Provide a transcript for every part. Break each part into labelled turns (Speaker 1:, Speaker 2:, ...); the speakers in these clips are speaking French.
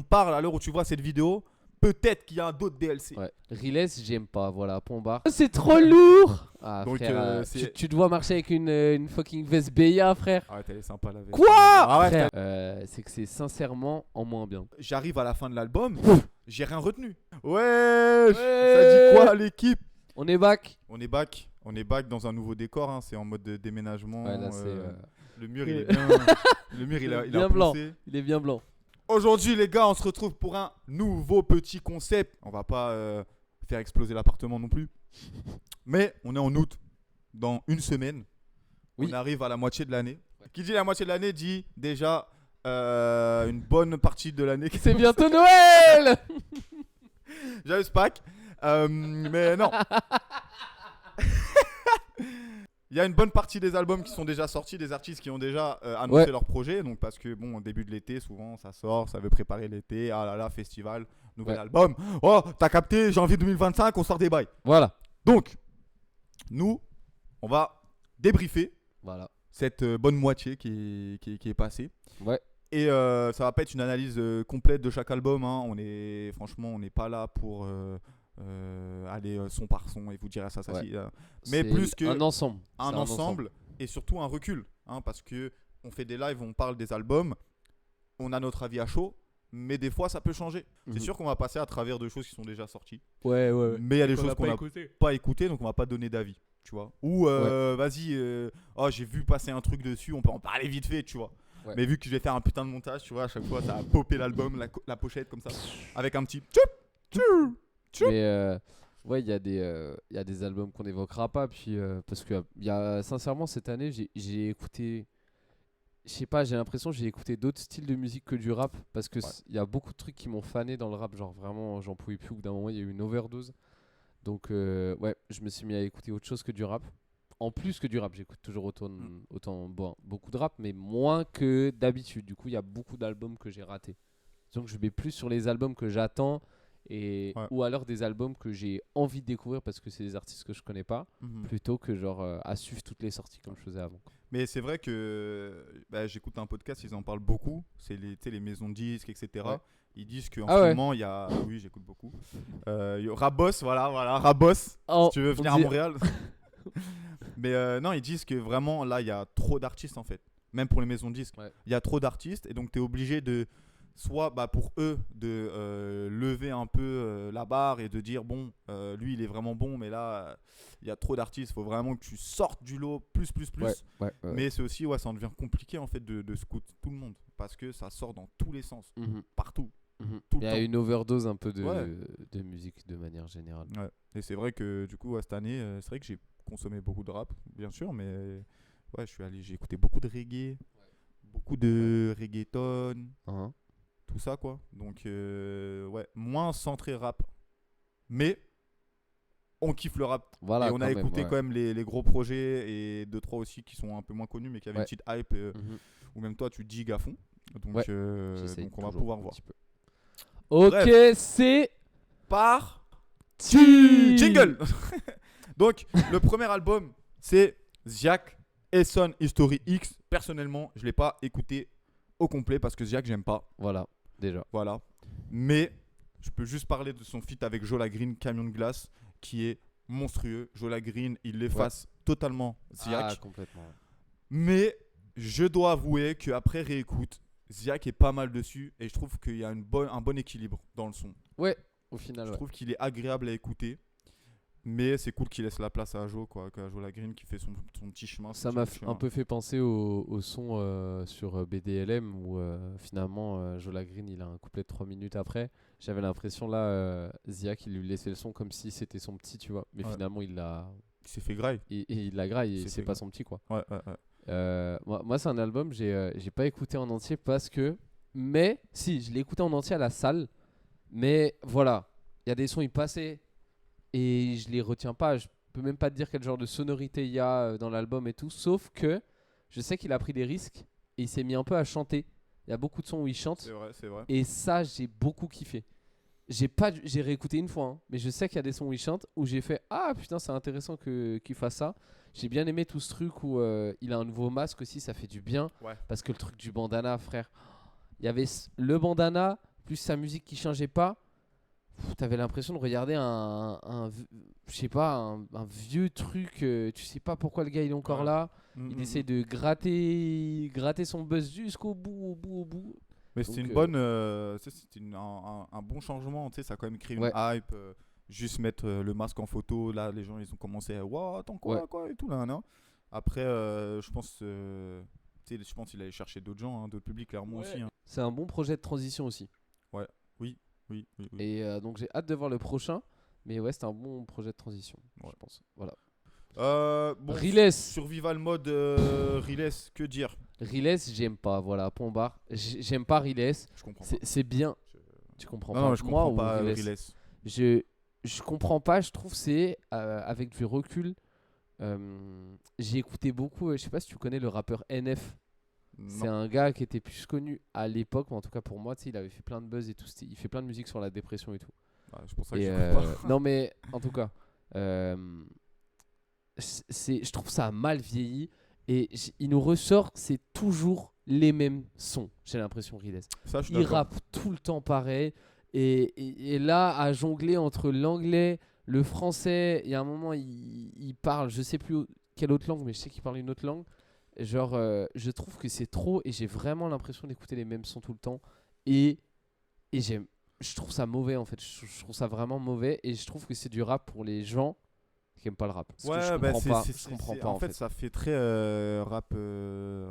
Speaker 1: On parle à l'heure où tu vois cette vidéo, peut-être qu'il y a un d'autres DLC.
Speaker 2: Ouais. Riles, j'aime pas, voilà, point barre. C'est trop lourd. Ah
Speaker 1: Donc,
Speaker 2: frère,
Speaker 1: c'est-
Speaker 2: tu dois marcher avec une fucking veste BIA, frère.
Speaker 1: Arrête, elle est sympa la veste.
Speaker 2: Quoi
Speaker 1: Ah ouais,
Speaker 2: frère, c'est que c'est sincèrement en moins bien.
Speaker 1: J'arrive à la fin de l'album, j'ai rien retenu. Ouais, ça
Speaker 2: Ouais.
Speaker 1: dit quoi l'équipe?
Speaker 2: On est back.
Speaker 1: On est back dans un nouveau décor, hein. C'est en mode de déménagement.
Speaker 2: Ouais, là, c'est,
Speaker 1: Le mur il est bien. Le mur il a
Speaker 2: bien blanc.
Speaker 1: poussé.
Speaker 2: Il est bien blanc.
Speaker 1: Aujourd'hui les gars, on se retrouve pour un nouveau petit concept. On va pas faire exploser l'appartement non plus. Mais on est en août, dans une semaine.
Speaker 2: Oui.
Speaker 1: On arrive à la moitié de l'année.
Speaker 2: Ouais.
Speaker 1: Qui dit la moitié de l'année dit déjà une bonne partie de l'année.
Speaker 2: C'est bientôt Noël.
Speaker 1: J'avais ce pack. Mais non. Il y a une bonne partie des albums qui sont déjà sortis, des artistes qui ont déjà annoncé
Speaker 2: Ouais.
Speaker 1: leur projet. Donc parce que bon, au début de l'été, souvent ça sort, ça veut préparer l'été. Ah là là, festival, nouvel
Speaker 2: Ouais.
Speaker 1: album. Oh, t'as capté, janvier 2025, on sort des bails.
Speaker 2: Voilà.
Speaker 1: Donc, nous, on va débriefer
Speaker 2: Voilà.
Speaker 1: cette bonne moitié qui est passée.
Speaker 2: Ouais.
Speaker 1: Et ça va pas être une analyse complète de chaque album, hein. Franchement, on n'est pas là pour aller son par son et vous dire ça,
Speaker 2: Ouais.
Speaker 1: si. Mais
Speaker 2: C'est
Speaker 1: plus que
Speaker 2: un ensemble.
Speaker 1: un
Speaker 2: C'est
Speaker 1: ensemble et surtout un recul, hein, parce que on fait des lives, on parle des albums, on a notre avis à chaud, mais des fois ça peut changer.
Speaker 2: Mhm.
Speaker 1: C'est sûr qu'on va passer à travers de choses qui sont déjà sorties,
Speaker 2: Ouais.
Speaker 1: mais il y a des choses qu'on n'a pas écoutées, donc on va pas donner d'avis, tu vois. Ou vas-y, oh j'ai vu passer un truc dessus, on peut en parler vite fait, tu vois.
Speaker 2: Ouais.
Speaker 1: Mais vu que je vais faire un putain de montage, tu vois, à chaque fois ça a popé l'album, la pochette comme ça, avec un petit
Speaker 2: Mais ouais, il y a des albums qu'on n'évoquera pas. Puis, parce que sincèrement, cette année, j'ai écouté. Je sais pas, j'ai l'impression que j'ai écouté d'autres styles de musique que du rap. Parce que il y a beaucoup de trucs qui m'ont fané dans le rap. Genre vraiment, j'en pouvais plus. Au bout d'un moment, il y a eu une overdose. Donc, ouais, je me suis mis à écouter autre chose que du rap. En plus que du rap, j'écoute toujours beaucoup de rap, mais moins que d'habitude. Du coup, il y a beaucoup d'albums que j'ai ratés. Donc, je vais plus sur les albums que j'attends. Ou alors des albums que j'ai envie de découvrir parce que c'est des artistes que je connais pas, plutôt que genre à suivre toutes les sorties comme je faisais avant.
Speaker 1: Mais c'est vrai que j'écoute un podcast, ils en parlent beaucoup. C'est les maisons de disques, etc.
Speaker 2: Ouais.
Speaker 1: Ils disent qu'en
Speaker 2: Ah
Speaker 1: ce
Speaker 2: ouais.
Speaker 1: moment, il y a. Oui, j'écoute beaucoup. Rabos, voilà, Rabos. Si tu veux venir à Montréal. Mais non, ils disent que vraiment, là, il y a trop d'artistes en fait. Même pour les maisons de disques.
Speaker 2: Ouais.
Speaker 1: Il y a trop d'artistes et donc tu es obligé de. Soit pour eux de lever un peu la barre et de dire bon lui il est vraiment bon mais là il y a trop d'artistes, il faut vraiment que tu sortes du lot plus.
Speaker 2: Ouais.
Speaker 1: Mais c'est aussi ça en devient compliqué en fait de scout tout le monde parce que ça sort dans tous les sens, partout, tout
Speaker 2: Il y
Speaker 1: le
Speaker 2: a
Speaker 1: temps.
Speaker 2: une overdose un peu
Speaker 1: Ouais.
Speaker 2: de musique de manière générale.
Speaker 1: Ouais. Et c'est vrai que du coup cette année c'est vrai que j'ai consommé beaucoup de rap bien sûr, mais ouais j'ai écouté beaucoup de reggae, beaucoup de reggaeton,
Speaker 2: Hein.
Speaker 1: tout ça quoi. Donc ouais, moins centré rap. Mais on kiffe le rap.
Speaker 2: Voilà,
Speaker 1: et on a
Speaker 2: quand même,
Speaker 1: écouté
Speaker 2: ouais.
Speaker 1: quand même les gros projets et 2-3 aussi qui sont un peu moins connus mais qui avaient
Speaker 2: Ouais.
Speaker 1: une petite hype ou même toi tu digues à fond. Donc,
Speaker 2: Ouais.
Speaker 1: donc
Speaker 2: J'essaye
Speaker 1: on va
Speaker 2: toujours
Speaker 1: pouvoir
Speaker 2: un
Speaker 1: voir.
Speaker 2: petit peu. Ok,
Speaker 1: Bref.
Speaker 2: c'est
Speaker 1: Jingle. Donc le premier album c'est Ziak Son History X. Personnellement je l'ai pas écouté au complet parce que Ziak j'aime pas.
Speaker 2: Voilà, déjà.
Speaker 1: Voilà. Mais je peux juste parler de son feat avec Jola Green, Camion de glace, qui est monstrueux. Jola Green, il efface totalement Ziak.
Speaker 2: Ah, complètement.
Speaker 1: Mais je dois avouer qu'après réécoute, Ziak est pas mal dessus et je trouve qu'il y a un bon équilibre dans le son.
Speaker 2: Ouais, au final,
Speaker 1: Je
Speaker 2: ouais.
Speaker 1: trouve qu'il est agréable à écouter. Mais c'est cool qu'il laisse la place à Jo, quoi, qu'à Jola Green qui fait son petit chemin.
Speaker 2: Ça m'a un peu fait penser au son sur BDLM où finalement Jola Green il a un couplet de 3 minutes après. J'avais l'impression là Ziak il lui laissait le son comme si c'était son petit, tu vois. Mais finalement il
Speaker 1: s'est fait graille.
Speaker 2: Il l'a graille et c'est pas son petit quoi.
Speaker 1: Ouais.
Speaker 2: Moi c'est un album j'ai pas écouté en entier parce que mais si je l'ai écouté en entier à la salle mais voilà il y a des sons ils passaient et je les retiens pas. Je peux même pas te dire quel genre de sonorité il y a dans l'album et tout, sauf que je sais qu'il a pris des risques et il s'est mis un peu à chanter. Il y a beaucoup de sons où il chante.
Speaker 1: C'est vrai.
Speaker 2: Et ça, j'ai beaucoup kiffé. J'ai réécouté une fois, hein, mais je sais qu'il y a des sons où il chante où j'ai fait ah putain c'est intéressant qu'il fasse ça. J'ai bien aimé tout ce truc où il a un nouveau masque aussi, ça fait du bien.
Speaker 1: Ouais.
Speaker 2: Parce que le truc du bandana, frère, il y avait le bandana plus sa musique qui changeait pas, t'avais l'impression de regarder je sais pas, un vieux truc. Tu sais pas pourquoi le gars il est encore
Speaker 1: Ouais.
Speaker 2: là. Il essaie de gratter son buzz jusqu'au bout, au bout.
Speaker 1: Mais c'était
Speaker 2: Donc,
Speaker 1: une bonne, tu sais, c'était un bon changement, tu sais, ça a quand même créé
Speaker 2: Ouais.
Speaker 1: une hype. Juste mettre le masque en photo, là, les gens ils ont commencé à Waouh, attends quoi,
Speaker 2: Ouais.
Speaker 1: quoi, et tout là, non. Après, je pense, tu sais, je pense qu'il allait chercher d'autres gens, hein, d'autres publics, clairement
Speaker 2: Ouais.
Speaker 1: aussi. Hein.
Speaker 2: C'est un bon projet de transition aussi.
Speaker 1: Oui, oui, oui.
Speaker 2: Et donc j'ai hâte de voir le prochain. Mais ouais, c'est un bon projet de transition,
Speaker 1: Ouais.
Speaker 2: je pense. Voilà.
Speaker 1: Bon,
Speaker 2: Riles.
Speaker 1: Survival mode, Riles, que dire?
Speaker 2: Riles, j'aime pas. Voilà, point barre. J'aime pas Riles.
Speaker 1: Je comprends pas.
Speaker 2: C'est bien.
Speaker 1: Je-
Speaker 2: Tu comprends
Speaker 1: Non,
Speaker 2: pas.
Speaker 1: non, je
Speaker 2: Moi
Speaker 1: comprends
Speaker 2: ou
Speaker 1: pas
Speaker 2: Riles
Speaker 1: Riles.
Speaker 2: Je comprends pas. Je trouve c'est avec du recul. J'ai écouté beaucoup. Je sais pas si tu connais le rappeur NF. C'est
Speaker 1: Non.
Speaker 2: un gars qui était plus connu à l'époque, mais en tout cas pour moi, tu sais, il avait fait plein de buzz et tout. Il fait plein de musique sur la dépression et tout.
Speaker 1: Ouais, c'est pour ça que
Speaker 2: Et
Speaker 1: j'écoute pas.
Speaker 2: non, mais en tout cas, je trouve ça a mal vieilli. Et il nous ressort, c'est toujours les mêmes sons, j'ai l'impression, Riles.
Speaker 1: Ça, je suis
Speaker 2: Il
Speaker 1: d'accord.
Speaker 2: rappe tout le temps pareil. Et là, à jongler entre l'anglais, le français, il y a un moment, il parle, je sais plus quelle autre langue, mais je sais qu'il parle une autre langue. Genre, je trouve que c'est trop et j'ai vraiment l'impression d'écouter les mêmes sons tout le temps. Et je trouve ça mauvais en fait. Je trouve ça vraiment mauvais et je trouve que c'est du rap pour les gens qui aiment pas le rap. Parce que je
Speaker 1: bah,
Speaker 2: comprends pas. Je comprends pas
Speaker 1: en fait, ça fait très rap,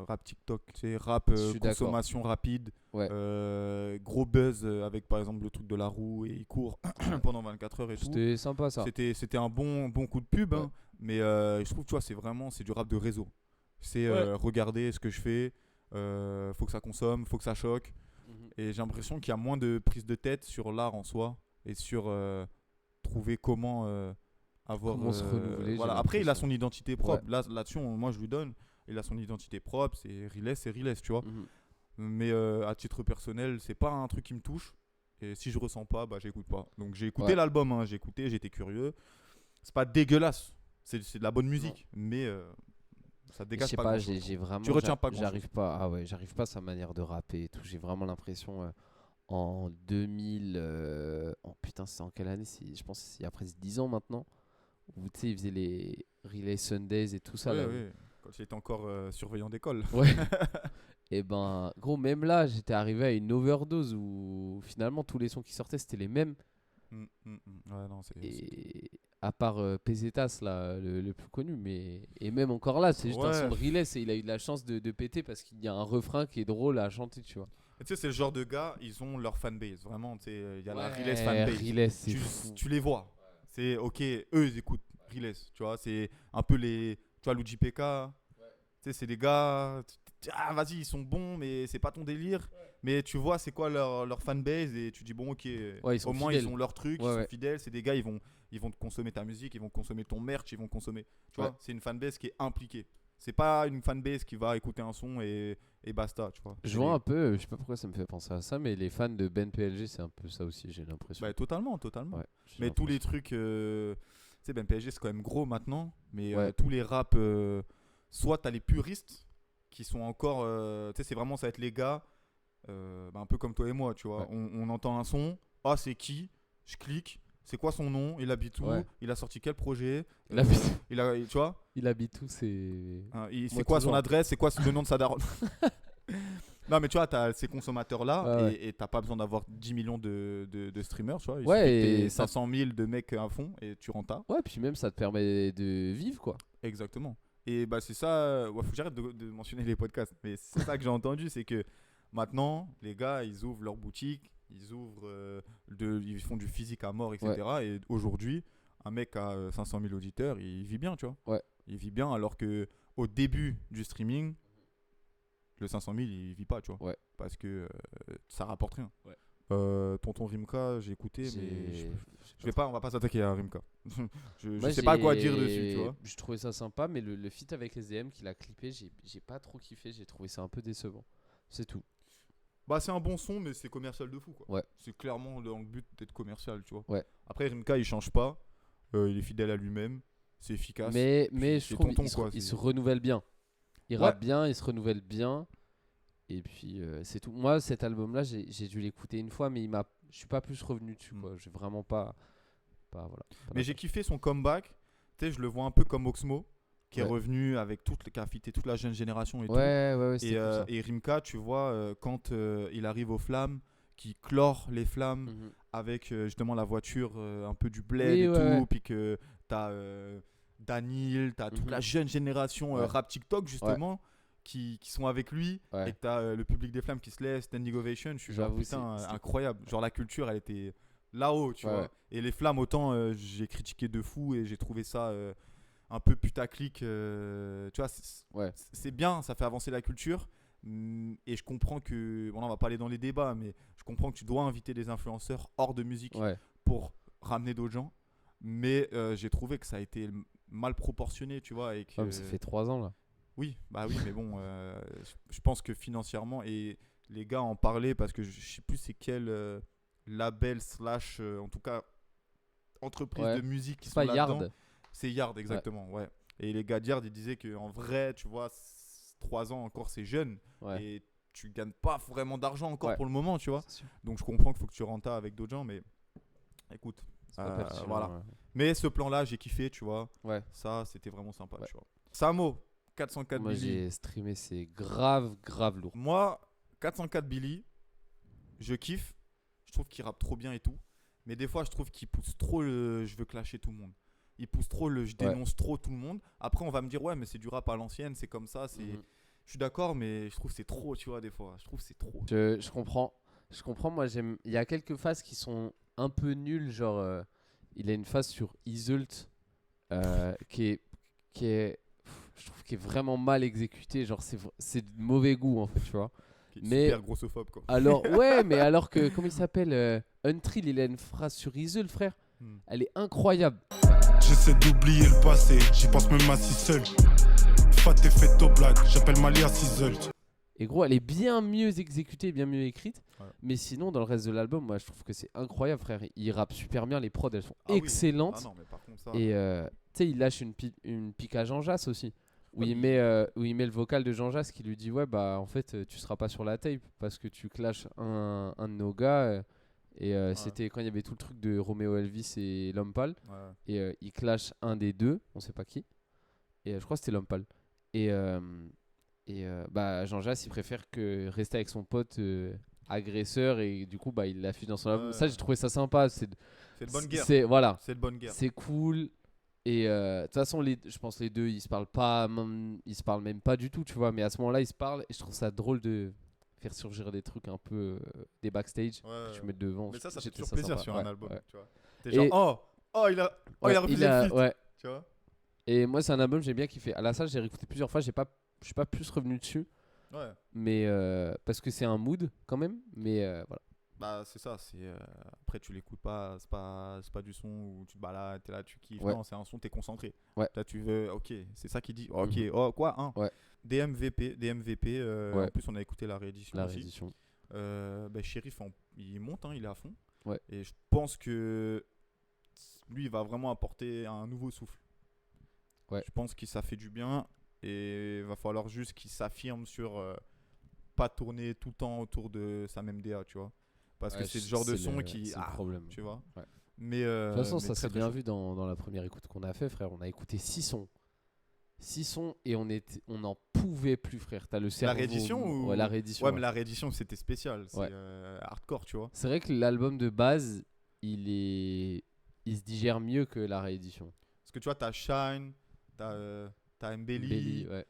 Speaker 1: rap TikTok, tu sais, rap
Speaker 2: Je suis d'accord.
Speaker 1: consommation rapide,
Speaker 2: Ouais.
Speaker 1: gros buzz avec par exemple le truc de la roue et il court pendant 24 heures et tout.
Speaker 2: C'était sympa ça.
Speaker 1: C'était un bon coup de pub,
Speaker 2: Ouais.
Speaker 1: hein, mais je trouve, tu vois, c'est du rap de réseau. C'est
Speaker 2: Ouais.
Speaker 1: regarder ce que je fais, faut que ça consomme, faut que ça choque.
Speaker 2: Mhm.
Speaker 1: Et j'ai l'impression qu'il y a moins de prise de tête sur l'art en soi et sur trouver comment avoir.
Speaker 2: Comment se renouveler,
Speaker 1: Voilà.
Speaker 2: j'ai
Speaker 1: Après, il a
Speaker 2: l'impression.
Speaker 1: son identité propre. Là-dessus, moi, je lui donne. Il a son identité propre. C'est Riles, tu vois.
Speaker 2: Mhm.
Speaker 1: Mais à titre personnel, c'est pas un truc qui me touche. Et si je ressens pas, bah, j'écoute pas. Donc, j'ai écouté
Speaker 2: Ouais.
Speaker 1: l'album. Hein, j'ai écouté, j'étais curieux. C'est pas dégueulasse. C'est de la bonne musique. Mais ça
Speaker 2: Je
Speaker 1: dégage
Speaker 2: sais
Speaker 1: pas.
Speaker 2: pas,
Speaker 1: grand-chose.
Speaker 2: j'ai vraiment.
Speaker 1: Tu retiens pas grand-chose.
Speaker 2: J'arrive pas. Ah ouais, j'arrive pas à sa manière de rapper et tout. J'ai vraiment l'impression en 2000. Oh putain, c'est en quelle année? Je pense que c'est après 10 ans maintenant. Où tu sais, il faisait les Relay Sundays et tout ça.
Speaker 1: Ouais,
Speaker 2: Là,
Speaker 1: ouais. Quand j'étais encore surveillant d'école.
Speaker 2: Ouais. Et ben, gros, même là, j'étais arrivé à une overdose où finalement tous les sons qui sortaient c'était les mêmes.
Speaker 1: Ouais, non,
Speaker 2: Et à part Pesetas, là, le plus connu, mais. Et même encore là, c'est juste un
Speaker 1: Ouais.
Speaker 2: son de Relay et il a eu de la chance de péter parce qu'il y a un refrain qui est drôle à chanter, tu vois.
Speaker 1: Et tu sais, c'est le genre de gars, ils ont leur fanbase. Vraiment, tu sais, il y a la
Speaker 2: Ouais,
Speaker 1: Riles fanbase.
Speaker 2: Relay, c'est
Speaker 1: Tu,
Speaker 2: fou.
Speaker 1: tu les vois. C'est ok, eux, ils écoutent Riles. Tu vois, c'est un peu les. Tu vois, Luigi PK. Tu sais, c'est des gars. Ah, vas-y, ils sont bons, mais c'est pas ton délire. Mais tu vois, c'est quoi leur fanbase et tu dis, bon, ok,
Speaker 2: Ouais, ils sont
Speaker 1: au moins,
Speaker 2: fidèles.
Speaker 1: ils ont leur truc,
Speaker 2: Ouais,
Speaker 1: ils sont
Speaker 2: ouais.
Speaker 1: fidèles. C'est des gars, ils vont te consommer ta musique, ils vont consommer ton merch, ils vont consommer. Tu vois,
Speaker 2: Ouais.
Speaker 1: c'est une fanbase qui est impliquée. C'est pas une fanbase qui va écouter un son et basta, tu vois.
Speaker 2: Je
Speaker 1: C'est
Speaker 2: vois
Speaker 1: des-
Speaker 2: un peu, je sais pas pourquoi ça me fait penser à ça, mais les fans de Ben PLG, c'est un peu ça aussi, j'ai l'impression.
Speaker 1: Bah, totalement.
Speaker 2: Ouais, j'ai
Speaker 1: Mais tous les
Speaker 2: l'impression.
Speaker 1: trucs, tu sais, ben PSG c'est quand même gros maintenant, mais
Speaker 2: Ouais.
Speaker 1: tous les raps, soit t'as les puristes qui sont encore, tu sais, c'est vraiment ça va être les gars, un peu comme toi et moi, tu vois.
Speaker 2: Ouais.
Speaker 1: On entend un son, ah c'est qui? Je clique, c'est quoi son nom? Il habite où?
Speaker 2: Ouais.
Speaker 1: Il a sorti quel projet?
Speaker 2: Il habite,
Speaker 1: Tu vois?
Speaker 2: il habite où, c'est.
Speaker 1: Hein, c'est
Speaker 2: Moi,
Speaker 1: quoi son
Speaker 2: toujours.
Speaker 1: adresse? C'est quoi le nom de sa daronne? Non mais tu vois, t'as ces consommateurs-là
Speaker 2: Ah ouais.
Speaker 1: et t'as pas besoin d'avoir 10 millions de streamers, tu vois. Il
Speaker 2: Ouais,
Speaker 1: suffit que
Speaker 2: et
Speaker 1: t'aies
Speaker 2: ça-
Speaker 1: 500 000 de mecs à fond et tu rentres à.
Speaker 2: Ouais, puis même ça te permet de vivre, quoi.
Speaker 1: Exactement. Et bah c'est ça, faut que j'arrête de mentionner les podcasts, mais c'est ça que j'ai entendu, c'est que maintenant, les gars, ils ouvrent leur boutique, ils ils font du physique à mort, etc. Et aujourd'hui, un mec à 500 000 auditeurs, il vit bien, tu vois.
Speaker 2: Ouais.
Speaker 1: Il vit bien alors que au début du streaming, le 500 000, il vit pas, tu vois.
Speaker 2: Ouais.
Speaker 1: Parce que ça rapporte rien.
Speaker 2: Ouais.
Speaker 1: Tonton Rimka, j'ai écouté, mais
Speaker 2: J'ai-
Speaker 1: on va pas s'attaquer à Rimka. je
Speaker 2: Moi,
Speaker 1: sais pas quoi dire dessus, tu vois.
Speaker 2: Je trouvais ça sympa, mais le feat avec les DM qu'il a clippé, j'ai pas trop kiffé, j'ai trouvé ça un peu décevant. C'est tout.
Speaker 1: Bah c'est un bon son mais c'est commercial de fou quoi.
Speaker 2: Ouais.
Speaker 1: C'est clairement dans le but d'être commercial, tu vois.
Speaker 2: Ouais.
Speaker 1: Après Rimka il change pas, il est fidèle à lui-même, c'est efficace.
Speaker 2: Mais
Speaker 1: Puis
Speaker 2: je
Speaker 1: c'est
Speaker 2: trouve
Speaker 1: tonton,
Speaker 2: qu'il
Speaker 1: quoi,
Speaker 2: il
Speaker 1: c'est-
Speaker 2: se renouvelle bien. Il
Speaker 1: Ouais.
Speaker 2: rappe bien, il se renouvelle bien. Et puis c'est tout. Moi, cet album-là, j'ai dû l'écouter une fois, mais je suis pas plus revenu dessus. Quoi. J'ai vraiment voilà.
Speaker 1: Mais j'ai kiffé son comeback. Tu sais, je le vois un peu comme Oxmo, qui est
Speaker 2: Ouais.
Speaker 1: revenu avec qui a fité toute la jeune génération et tout.
Speaker 2: Ouais, c'était cool, ça.
Speaker 1: Et Rimka, tu vois, quand il arrive aux flammes, qui clore les flammes
Speaker 2: Mhm.
Speaker 1: avec justement la voiture un peu du bled
Speaker 2: Oui,
Speaker 1: et
Speaker 2: ouais,
Speaker 1: tout,
Speaker 2: ouais.
Speaker 1: puis que t'as Danil, t'as toute
Speaker 2: Mhm.
Speaker 1: la jeune génération
Speaker 2: Ouais.
Speaker 1: rap TikTok justement qui sont avec lui,
Speaker 2: Ouais.
Speaker 1: et que t'as le public des flammes qui se lève, standing ovation. Je suis genre
Speaker 2: J'avoue,
Speaker 1: putain,
Speaker 2: c'était
Speaker 1: incroyable. Genre la culture, elle était là-haut, tu
Speaker 2: Ouais,
Speaker 1: vois.
Speaker 2: ouais.
Speaker 1: Et les flammes, autant j'ai critiqué de fou et j'ai trouvé ça un peu putaclic. Tu vois,
Speaker 2: Ouais.
Speaker 1: c'est bien, ça fait avancer la culture. Et je comprends que, bon, là, on va pas aller dans les débats, mais je comprends que tu dois inviter des influenceurs hors de musique
Speaker 2: Ouais.
Speaker 1: pour ramener d'autres gens. Mais j'ai trouvé que ça a été mal proportionné, tu vois. Et que,
Speaker 2: Ouais, mais ça fait 3 ans là.
Speaker 1: oui, bah oui, mais bon, je pense que financièrement, et les gars en parlaient parce que je sais plus c'est quel label slash, en tout cas, entreprise
Speaker 2: Ouais.
Speaker 1: de musique qui
Speaker 2: C'est
Speaker 1: sont
Speaker 2: pas
Speaker 1: là-dedans.
Speaker 2: Yard.
Speaker 1: C'est Yard, exactement, ouais. Et les gars de Yard, ils disaient qu'en vrai, tu vois, 3 ans encore, c'est jeune.
Speaker 2: Ouais.
Speaker 1: Et tu gagnes pas vraiment d'argent encore
Speaker 2: Ouais.
Speaker 1: pour le moment, tu vois.
Speaker 2: C'est sûr.
Speaker 1: Donc je comprends qu'il faut que tu rentres avec d'autres gens, mais écoute,
Speaker 2: C'est pas pertinent.
Speaker 1: voilà. Mais ce plan-là, j'ai kiffé, tu vois.
Speaker 2: Ouais.
Speaker 1: Ça, c'était vraiment sympa,
Speaker 2: Ouais.
Speaker 1: tu vois. Samo, 404
Speaker 2: Moi,
Speaker 1: Billy.
Speaker 2: j'ai streamé, c'est grave lourd.
Speaker 1: Moi, 404 Billy, je kiffe. Je trouve qu'il rappe trop bien et tout. Mais des fois, je trouve qu'il pousse trop le je veux clasher tout le monde. Il pousse trop le je dénonce trop tout le monde. Après, on va me dire, ouais, mais c'est du rap à l'ancienne, c'est comme ça.
Speaker 2: Mhm.
Speaker 1: Je suis d'accord, mais je trouve que c'est trop, tu vois, des fois. Je trouve que c'est trop.
Speaker 2: Je comprends. Je comprends. Moi, j'aime. Il y a quelques phases qui sont un peu nulles. Genre, il a une phase sur Isult je trouve, qui est vraiment mal exécutée. Genre, c'est de mauvais goût, en fait, tu vois.
Speaker 1: Qui est
Speaker 2: Mais
Speaker 1: super grossophobe, quoi.
Speaker 2: alors, ouais, mais alors que, comment il s'appelle Untrill, il a une phrase sur Isult, frère. Elle est incroyable.
Speaker 3: J'essaie d'oublier le passé, j'y pense même assis seul. Fat et fait au black, j'appelle Malia Sizzult.
Speaker 2: Et gros, elle est bien mieux exécutée, bien mieux écrite.
Speaker 1: Ouais.
Speaker 2: Mais sinon, dans le reste de l'album, moi, je trouve que c'est incroyable, frère. Il rappe super bien, les prods, elles sont
Speaker 1: Ah oui.
Speaker 2: excellentes.
Speaker 1: Ah non, mais par contre, ça.
Speaker 2: Et tu sais, il lâche une pique à Jean Jass aussi. Où,
Speaker 1: Ouais,
Speaker 2: il met le vocal de Jean Jass qui lui dit, ouais, bah en fait, tu seras pas sur la tape parce que tu clashes un de nos gars. C'était quand il y avait tout le truc de Roméo Elvis et L'Homme Pâle.
Speaker 1: Ouais.
Speaker 2: Et il clash un des deux, on sait pas qui. Et je crois que c'était L'Homme Pâle. Bah, Jean Jass, il préfère que rester avec son pote agresseur, et du coup, bah, il l'affiche dans son album.
Speaker 1: Ouais.
Speaker 2: Ça, j'ai trouvé ça sympa.
Speaker 1: C'est de bonne guerre.
Speaker 2: Voilà,
Speaker 1: C'est de bonne guerre.
Speaker 2: c'est cool. Et de toute façon, je pense les deux, ils se parlent pas, ils se parlent même pas du tout, tu vois. Mais à ce moment-là, ils se parlent, et je trouve ça drôle de faire surgir des trucs un peu des backstage que tu mets devant.
Speaker 1: Mais ça fait
Speaker 2: J'ai
Speaker 1: toujours
Speaker 2: trouvé
Speaker 1: plaisir
Speaker 2: sympa.
Speaker 1: sur
Speaker 2: Ouais,
Speaker 1: un album,
Speaker 2: ouais.
Speaker 1: tu vois. T'es genre, il a refusé le feat,
Speaker 2: ouais.
Speaker 1: tu vois.
Speaker 2: Et moi, c'est un album que j'ai bien kiffé. À la salle, j'ai réécouté plusieurs fois. Je suis pas plus revenu dessus.
Speaker 1: Ouais.
Speaker 2: Mais parce que c'est un mood quand même. Mais voilà.
Speaker 1: Bah c'est ça, après tu l'écoutes pas, c'est pas du son où tu te balades, t'es là, tu kiffes.
Speaker 2: Ouais.
Speaker 1: Non, c'est un son, t'es concentré.
Speaker 2: Ouais.
Speaker 1: Là tu veux, ok, c'est ça qui dit. Ok,
Speaker 2: Mhm.
Speaker 1: oh quoi, hein.
Speaker 2: Ouais.
Speaker 1: DMVP,
Speaker 2: Ouais.
Speaker 1: en plus on a écouté la réédition
Speaker 2: La
Speaker 1: aussi.
Speaker 2: réédition.
Speaker 1: Bah, Shérif, il monte, hein, il est à fond.
Speaker 2: Ouais.
Speaker 1: Et je pense que lui, il va vraiment apporter un nouveau souffle.
Speaker 2: Ouais.
Speaker 1: Je pense que ça fait du bien, et il va falloir juste qu'il s'affirme sur pas tourner tout le temps autour de sa même DA, tu vois. Parce que c'est le genre de son qui...
Speaker 2: C'est le problème.
Speaker 1: tu vois.
Speaker 2: Ouais.
Speaker 1: Mais,
Speaker 2: De toute façon,
Speaker 1: mais
Speaker 2: ça
Speaker 1: très,
Speaker 2: s'est
Speaker 1: très
Speaker 2: bien
Speaker 1: chaud.
Speaker 2: vu dans la première écoute qu'on a fait, frère. On a écouté 6 sons. 6 sons et on n'en pouvait plus, frère. T'as le cerveau.
Speaker 1: La réédition ou...
Speaker 2: Ouais, la réédition.
Speaker 1: Ouais, mais la réédition, c'était spécial. C'est
Speaker 2: Ouais.
Speaker 1: hardcore, tu vois.
Speaker 2: C'est vrai que l'album de base, il se digère mieux que la réédition.
Speaker 1: Parce que tu vois, t'as Shine, t'as Mbelly.
Speaker 2: Belly, ouais.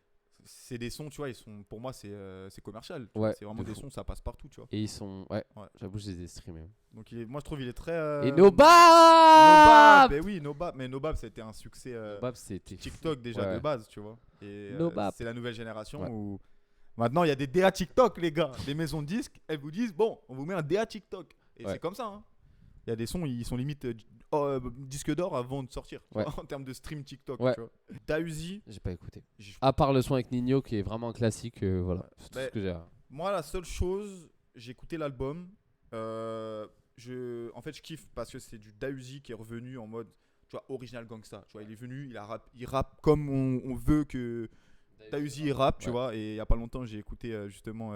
Speaker 1: C'est des sons, tu vois, pour moi, c'est commercial. tu
Speaker 2: Ouais,
Speaker 1: vois. C'est vraiment
Speaker 2: de
Speaker 1: des
Speaker 2: fou.
Speaker 1: sons, ça passe partout, tu vois.
Speaker 2: Et ils sont. Ouais,
Speaker 1: Ouais.
Speaker 2: j'avoue, je les ai streamés.
Speaker 1: Donc, moi, je trouve il est très...
Speaker 2: Et
Speaker 1: Nobab,
Speaker 2: Nobab
Speaker 1: oui, Nobab. Mais Nobab, c'était un succès
Speaker 2: Nobab, c'était fou.
Speaker 1: TikTok déjà
Speaker 2: Ouais.
Speaker 1: de base, tu vois. Et
Speaker 2: Nobab.
Speaker 1: c'est la nouvelle génération
Speaker 2: Ouais.
Speaker 1: où... Maintenant, il y a des DA TikTok, les gars. Les maisons de disques, elles vous disent, bon, on vous met un DA TikTok. Et
Speaker 2: Ouais.
Speaker 1: c'est comme ça, hein. Il y a des sons, ils sont limite disque d'or avant de sortir, tu
Speaker 2: Ouais.
Speaker 1: vois, en termes de stream TikTok.
Speaker 2: Ouais.
Speaker 1: Tu vois. Dausi,
Speaker 2: J'ai pas écouté.
Speaker 1: j'ai-
Speaker 2: À part le son avec Nino qui est vraiment un classique, voilà.
Speaker 1: Ouais.
Speaker 2: C'est tout ce que j'ai.
Speaker 1: moi, la seule chose, j'ai écouté l'album. En fait, je kiffe parce que c'est du Dausi qui est revenu en mode, tu vois, original gangsta. Tu vois, il est venu, il rappe comme on veut que Uzi il rappe, tu
Speaker 2: Ouais.
Speaker 1: vois, et il y a pas longtemps j'ai écouté justement,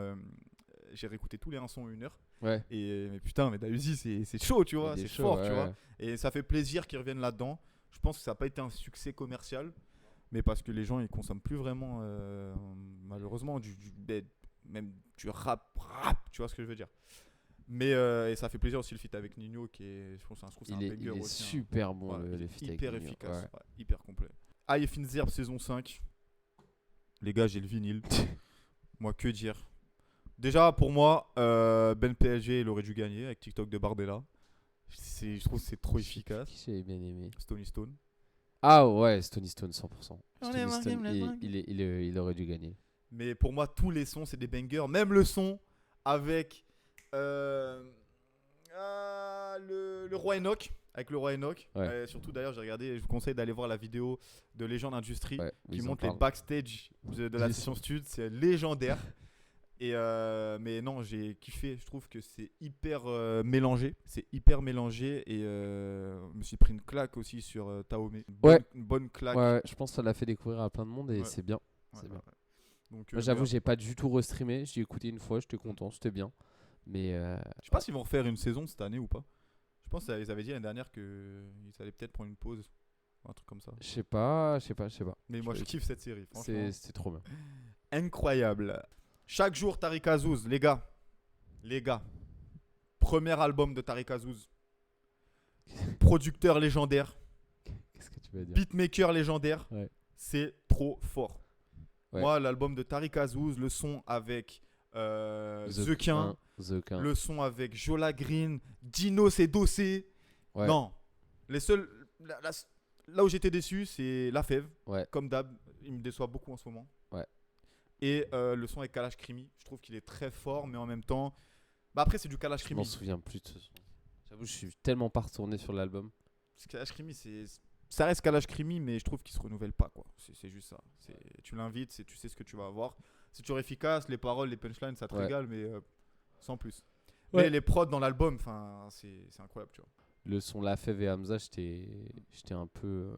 Speaker 1: j'ai réécouté tous les 1 son 1 heure.
Speaker 2: Ouais.
Speaker 1: Et mais putain, mais Uzi c'est chaud, tu vois,
Speaker 2: Il est
Speaker 1: c'est
Speaker 2: chaud,
Speaker 1: fort,
Speaker 2: ouais,
Speaker 1: tu vois.
Speaker 2: ouais.
Speaker 1: Et ça fait plaisir qu'ils reviennent là-dedans. Je pense que ça n'a pas été un succès commercial, mais parce que les gens ils consomment plus vraiment, malheureusement, même du rap, tu vois ce que je veux dire. Mais et ça fait plaisir aussi le feat avec Nino qui est, je trouve que c'est un
Speaker 2: Il
Speaker 1: banger
Speaker 2: est
Speaker 1: aussi, hein.
Speaker 2: super bon,
Speaker 1: Ouais,
Speaker 2: les feats avec
Speaker 1: hyper
Speaker 2: Nino,
Speaker 1: efficace,
Speaker 2: ouais.
Speaker 1: ouais, hyper complet. High Finzer saison 5. Les gars, j'ai le vinyle. Moi, que dire. Déjà, pour moi, Ben PSG, il aurait dû gagner avec TikTok de Bardella. Je trouve que c'est trop efficace.
Speaker 2: Qui j'ai bien aimé.
Speaker 1: Stony Stone.
Speaker 2: Ah ouais, Stony Stone 100%.
Speaker 1: On
Speaker 2: Stony
Speaker 1: est marqué,
Speaker 2: Stone,
Speaker 1: on est marqué.
Speaker 2: il aurait dû gagner.
Speaker 1: Mais pour moi, tous les sons, c'est des bangers. Même le son avec le Roi Enoch. Avec le Roi Enoch.
Speaker 2: Ouais.
Speaker 1: Surtout d'ailleurs, j'ai regardé, je vous conseille d'aller voir la vidéo de Légende Industrie
Speaker 2: Ouais,
Speaker 1: qui
Speaker 2: ils en
Speaker 1: montre les
Speaker 2: parlent.
Speaker 1: backstage de la
Speaker 2: Ils
Speaker 1: session stud. C'est légendaire. Et mais non, j'ai kiffé. Je trouve que c'est hyper mélangé. C'est hyper mélangé. Et je me suis pris une claque aussi sur Taomé. Une bonne claque.
Speaker 2: Ouais, je pense que ça l'a fait découvrir à plein de monde et
Speaker 1: Ouais.
Speaker 2: c'est bien.
Speaker 1: Ouais,
Speaker 2: C'est bien.
Speaker 1: ouais. Donc,
Speaker 2: Moi, j'avoue,
Speaker 1: bien.
Speaker 2: j'ai pas du tout restreamé. J'ai écouté une fois, j'étais content, c'était bien. Mais
Speaker 1: Je sais pas s'ils vont refaire une saison cette année ou pas. Je pense qu'ils avaient dit l'année dernière qu'ils allaient peut-être prendre une pause. Un truc comme ça.
Speaker 2: je sais pas.
Speaker 1: Mais moi, je kiffe cette série. Franchement,
Speaker 2: C'était trop bien.
Speaker 1: incroyable. Chaque jour, Tariq Azouz, les gars. Premier album de Tariq Azouz. Producteur légendaire.
Speaker 2: Qu'est-ce que tu veux dire?
Speaker 1: Beatmaker légendaire.
Speaker 2: Ouais.
Speaker 1: C'est trop fort.
Speaker 2: Ouais.
Speaker 1: Moi, l'album de Tariq Azouz, le son avec The Quin, le son avec Jola Green, Dino c'est Dossé.
Speaker 2: Ouais.
Speaker 1: Non. Les seuls. Là où j'étais déçu, c'est La Fève.
Speaker 2: Ouais.
Speaker 1: Comme d'hab, il me déçoit beaucoup en ce moment.
Speaker 2: Ouais.
Speaker 1: Et le son avec Kalash Krimi, je trouve qu'il est très fort, mais en même temps. Bah après, c'est du Kalash
Speaker 2: Je m'en
Speaker 1: Krimi.
Speaker 2: souviens plus de ce son. J'avoue, je suis tellement pas retourné sur l'album.
Speaker 1: Parce que Kalash Krimi, ça reste Kalash Krimi, mais je trouve qu'il se renouvelle pas, quoi. C'est juste ça. Tu l'invites, tu sais ce que tu vas avoir. C'est toujours efficace, les paroles, les punchlines, ça te
Speaker 2: Ouais.
Speaker 1: régale, mais sans plus.
Speaker 2: Ouais.
Speaker 1: Mais les prods dans l'album, c'est incroyable, tu vois.
Speaker 2: Le son La Fève et Hamza, j'étais un peu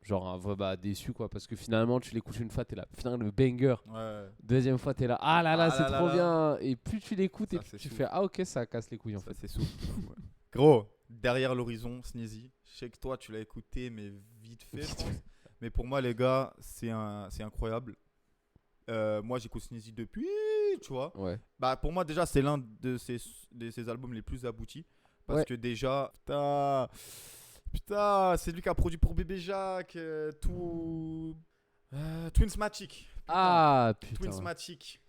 Speaker 2: genre un vrai déçu quoi, parce que finalement tu l'écoutes une fois, t'es là, putain le banger.
Speaker 1: Ouais.
Speaker 2: Deuxième fois, t'es là, ah là là,
Speaker 1: Ah
Speaker 2: c'est
Speaker 1: là là
Speaker 2: trop
Speaker 1: là.
Speaker 2: bien. Et plus tu l'écoutes
Speaker 1: Ça,
Speaker 2: et plus
Speaker 1: c'est
Speaker 2: tu
Speaker 1: souffle.
Speaker 2: fais, ah ok, ça casse les couilles en
Speaker 1: Ça,
Speaker 2: fait.
Speaker 1: c'est souple. Ouais. Gros, derrière l'horizon, Sneezy. Je sais que toi, tu l'as écouté, mais vite fait, je pense. Mais pour moi, les gars, c'est incroyable. Moi, j'écoute Sneezy depuis, tu vois.
Speaker 2: Ouais.
Speaker 1: Bah, pour moi, déjà, c'est l'un de ses albums les plus aboutis. Parce
Speaker 2: Ouais.
Speaker 1: que déjà, putain, c'est lui qui a produit pour Bébé Jacques, Twinsmatic. Putain.
Speaker 2: Ah putain.
Speaker 1: Twinsmatic.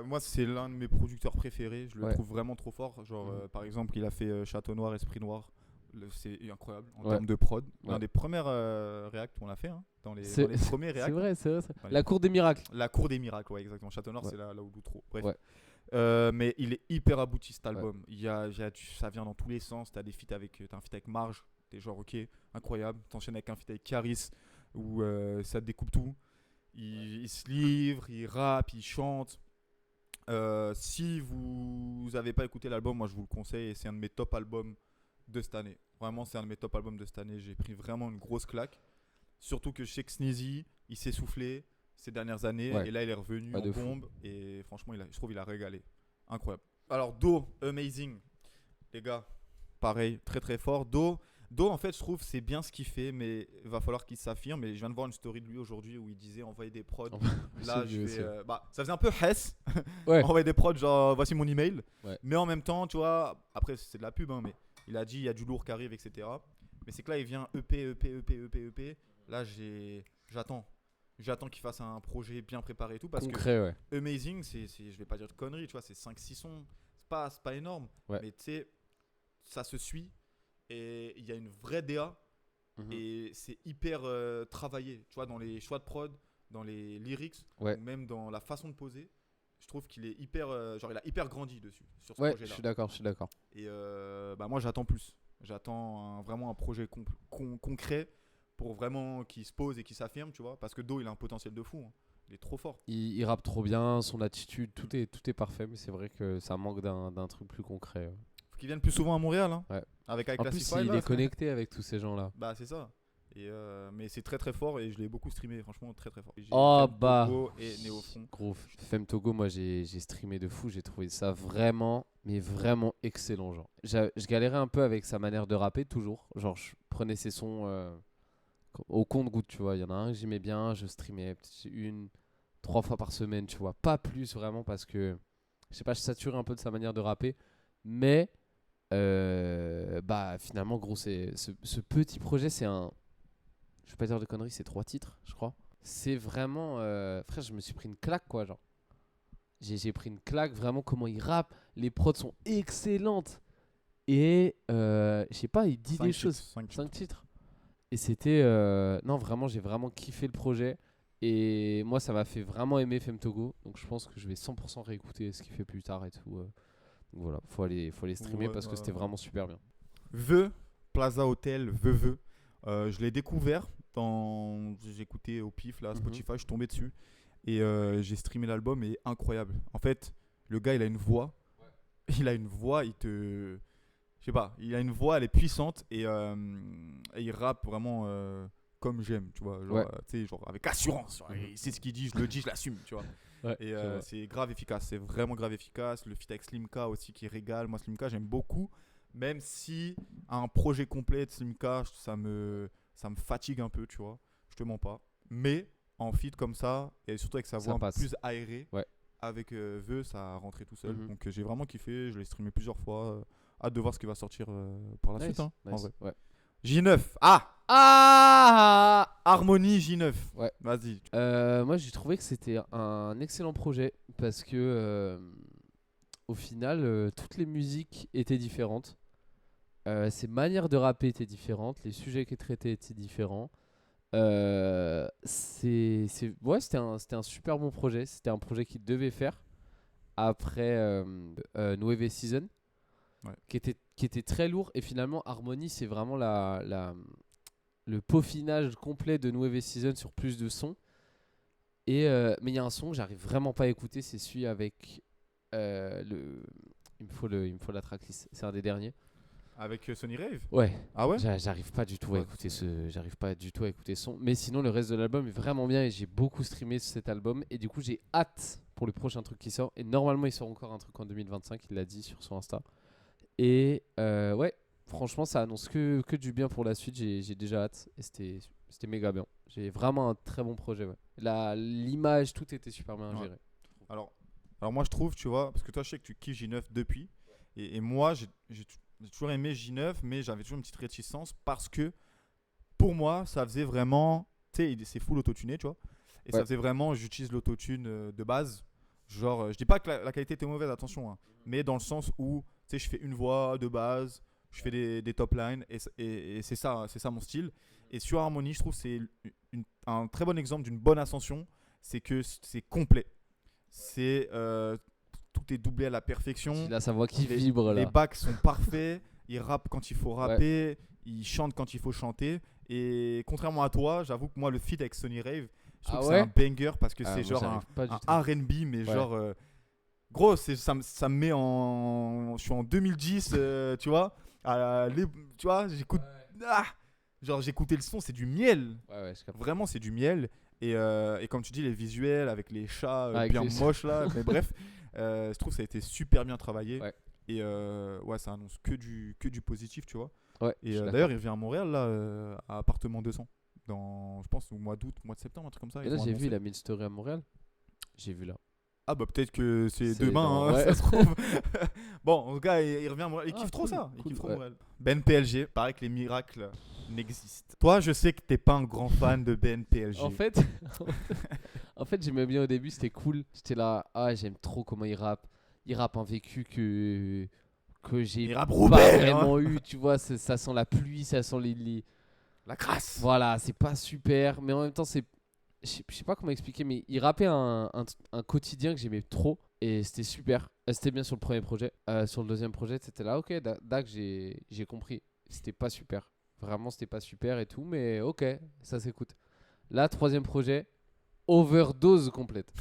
Speaker 1: Moi, c'est l'un de mes producteurs préférés. Je le
Speaker 2: Ouais.
Speaker 1: trouve vraiment trop fort. Genre, par exemple, il a fait Château Noir, Esprit Noir. C'est incroyable en
Speaker 2: Ouais.
Speaker 1: termes de prod.
Speaker 2: Ouais.
Speaker 1: L'un des premières reacts qu'on a fait, hein, dans les
Speaker 2: C'est-
Speaker 1: premiers
Speaker 2: C'est
Speaker 1: reacts.
Speaker 2: vrai, c'est vrai.
Speaker 1: Ouais.
Speaker 2: La cour des miracles.
Speaker 1: La Cour des Miracles, ouais, exactement. Château Noir,
Speaker 2: Ouais.
Speaker 1: c'est là où l'outro. Bref.
Speaker 2: Ouais.
Speaker 1: Mais il est hyper abouti cet album. Ça vient dans tous les sens. T'as un feat avec Marge. T'es genre, ok, incroyable. T'enchaînes avec un feat avec Caris où ça découpe tout. Il se livre, il rappe, il chante. Si vous n'avez pas écouté l'album, moi je vous le conseille. Et c'est un de mes top albums de cette année. Vraiment, c'est un de mes top albums de cette année. J'ai pris vraiment une grosse claque. Surtout que je sais que Sneezy, il s'est soufflé ces dernières années.
Speaker 2: Ouais.
Speaker 1: Et là, il est revenu
Speaker 2: Ah,
Speaker 1: en
Speaker 2: de fou.
Speaker 1: bombe. Et franchement, je trouve qu'il a régalé. Incroyable. Alors, Do, Amazing. Les gars, pareil, très très fort. Do, en fait, je trouve c'est bien ce qu'il fait, mais il va falloir qu'il s'affirme. Et je viens de voir une story de lui aujourd'hui où il disait envoyer des prods. Là,
Speaker 2: J'ai vu
Speaker 1: je vais.
Speaker 2: aussi.
Speaker 1: Ça faisait un peu Hess.
Speaker 2: Ouais.
Speaker 1: Envoyer des prods, genre voici mon email.
Speaker 2: Ouais.
Speaker 1: Mais en même temps, tu vois, après c'est de la pub, hein, mais il a dit il y a du lourd qui arrive, etc. Mais c'est que là, il vient EP. Là, j'attends. J'attends qu'il fasse un projet bien préparé et tout. Parce
Speaker 2: Concret, ouais.
Speaker 1: que Amazing, je vais pas dire de conneries, tu vois, c'est 5-6 sons. C'est pas énorme.
Speaker 2: Ouais.
Speaker 1: Mais tu sais, ça se suit. Et il y a une vraie DA.
Speaker 2: Mhm.
Speaker 1: Et c'est hyper travaillé, tu vois, dans les choix de prod, dans les lyrics,
Speaker 2: Ouais.
Speaker 1: ou même dans la façon de poser. Je trouve qu'il est hyper, il a hyper grandi dessus, sur ce
Speaker 2: Ouais, je
Speaker 1: projet-là.
Speaker 2: suis d'accord.
Speaker 1: Et moi, j'attends plus. J'attends vraiment un projet concret pour vraiment qu'il se pose et qu'il s'affirme, tu vois, parce que Do, il a un potentiel de fou. Hein. Il est trop fort.
Speaker 2: Il rappe trop bien, son attitude, tout est parfait, mais c'est vrai que ça manque d'un truc plus concret.
Speaker 1: Faut qu'il vienne plus souvent à Montréal, hein,
Speaker 2: Ouais.
Speaker 1: avec
Speaker 2: En plus,
Speaker 1: Classify,
Speaker 2: il
Speaker 1: là,
Speaker 2: est connecté avec tous ces gens-là.
Speaker 1: Bah, c'est ça. Mais c'est très très fort et je l'ai beaucoup streamé, franchement très très fort. J'ai
Speaker 2: Oh
Speaker 1: Femme
Speaker 2: bah.
Speaker 1: Togo et Néofront.
Speaker 2: Gros, Femme Togo, moi j'ai streamé de fou, j'ai trouvé ça vraiment, mais vraiment excellent. Genre. Je galérais un peu avec sa manière de rapper, toujours. Genre, je prenais ses sons au compte-goutte, tu vois. Il y en a un que j'aimais bien, je streamais peut-être 3 fois par semaine, tu vois. Pas plus vraiment parce que, je sais pas, je saturais un peu de sa manière de rapper. Mais, bah finalement, gros, ce petit projet, c'est un. Je vais pas dire de conneries, c'est 3 titres, je crois. C'est vraiment. Frère, je me suis pris une claque, quoi, genre. J'ai pris une claque, vraiment, comment il rappe. Les prods sont excellentes. Et, je sais pas, il dit des choses. 5 titres. Et c'était. Non, vraiment, j'ai vraiment kiffé le projet. Et moi, ça m'a fait vraiment aimer Femme Togo. Donc, je pense que je vais 100% réécouter ce qu'il fait plus tard et tout. Donc, voilà, faut aller streamer parce que c'était vraiment super bien.
Speaker 1: Vœux, Plaza Hotel, Vœux. Je l'ai découvert j'ai écouté au pif là, Spotify, je suis tombé dessus et j'ai streamé l'album et incroyable. En fait, le gars il a une voix, il a une voix, je sais pas, il a une voix, elle est puissante et il rappe vraiment comme j'aime, tu vois, genre, tu sais, genre avec assurance. Genre, il sait ce qu'il dit, je le dis, je l'assume, tu vois.
Speaker 2: Ouais,
Speaker 1: et c'est grave efficace, c'est vraiment grave efficace. Le feat avec Slimka aussi qui régale. Moi Slimka j'aime beaucoup, même si un projet complet de Slimka ça me fatigue un peu, tu vois, je te mens pas. Mais en feat comme ça, et surtout avec sa voix un peu plus aérée, avec Vœux, ça a rentré tout seul. Donc j'ai vraiment kiffé, je l'ai streamé plusieurs fois. Hâte de voir ce qui va sortir par la suite. Hein, en vrai.
Speaker 2: Ouais.
Speaker 1: J9. Harmonie J9.
Speaker 2: Ouais.
Speaker 1: Vas-y.
Speaker 2: Moi j'ai trouvé que c'était un excellent projet parce que au final toutes les musiques étaient différentes. Ses manières de rapper étaient différentes, les sujets qui étaient traités étaient différents. C'était un super bon projet. C'était un projet qu'il devait faire après Nueve Season, qui était très lourd. Et finalement, Harmonie, c'est vraiment le peaufinage complet de Nueve Season sur plus de sons. Mais il y a un son que j'arrive vraiment pas à écouter, c'est celui avec il me faut la tracklist. C'est un des derniers.
Speaker 1: Avec Sonny Rave.
Speaker 2: Ouais.
Speaker 1: Ah ouais.
Speaker 2: J'arrive pas du tout à écouter ce son. Mais sinon le reste de l'album est vraiment bien et j'ai beaucoup streamé cet album et du coup j'ai hâte pour le prochain truc qui sort. Et normalement il sort encore un truc en 2025. Il l'a dit sur son Insta. Et ouais, franchement ça annonce que du bien pour la suite. J'ai déjà hâte et c'était méga bien. J'ai vraiment un très bon projet. Ouais. L'image, tout était super bien géré.
Speaker 1: Alors moi je trouve, tu vois, parce que toi je sais que tu kiffes J9 depuis et moi j'ai toujours aimé J9, mais j'avais toujours une petite réticence parce que pour moi ça faisait vraiment, tu sais, c'est full autotuné, tu vois, et ça faisait vraiment, j'utilise l'autotune de base, genre je dis pas que la qualité était mauvaise, attention, hein, mais dans le sens où tu sais je fais une voix de base, je fais des top lines et c'est ça mon style. Et sur Harmonie je trouve que c'est un très bon exemple d'une bonne ascension, c'est que c'est complet, c'est tout est doublé à la perfection.
Speaker 2: Il a sa voix qui vibre là.
Speaker 1: Les backs sont parfaits. Il rappe quand il faut rapper. Il chante quand il faut chanter. Et contrairement à toi, j'avoue que moi, le feat avec Sonny Rave, je trouve que c'est un banger parce que c'est genre un R&B, mais genre. Gros, ça me met en. Je suis en 2010, tu vois. Tu vois, j'écoute. Genre, j'écoutais le son, c'est du miel. Vraiment, c'est du miel. Et comme tu dis, les visuels avec les chats bien moches là. Mais bref. Je trouve que ça a été super bien travaillé et ça annonce que du positif, tu vois. Et d'ailleurs il revient à Montréal là à appartement 200 je pense au mois d'août, mois de septembre, un truc comme ça.
Speaker 2: Et là j'ai vu, il a mis une story à Montréal. J'ai vu là.
Speaker 1: Ah bah peut-être que c'est demain, ça se trouve. Bon, en tout cas il revient à Montréal, il kiffe trop ça, il kiffe trop Montréal. Ben PLG, paraît que les miracles n'existent. Toi je sais que t'es pas un grand fan de Ben PLG.
Speaker 2: En fait j'aimais bien au début, c'était cool. J'étais là, j'aime trop comment il rappe. Il rappe un vécu que j'ai pas vraiment eu, tu vois, ça sent la pluie, ça sent
Speaker 1: la crasse.
Speaker 2: Voilà, c'est pas super, mais en même temps c'est, je sais pas comment expliquer, mais il rappait un quotidien que j'aimais trop et c'était super. C'était bien sur le premier projet. Sur le deuxième projet c'était là, ok, d'accord, j'ai compris, c'était pas super. Vraiment c'était pas super et tout, mais ok, ça s'écoute. Là, troisième projet, overdose complète.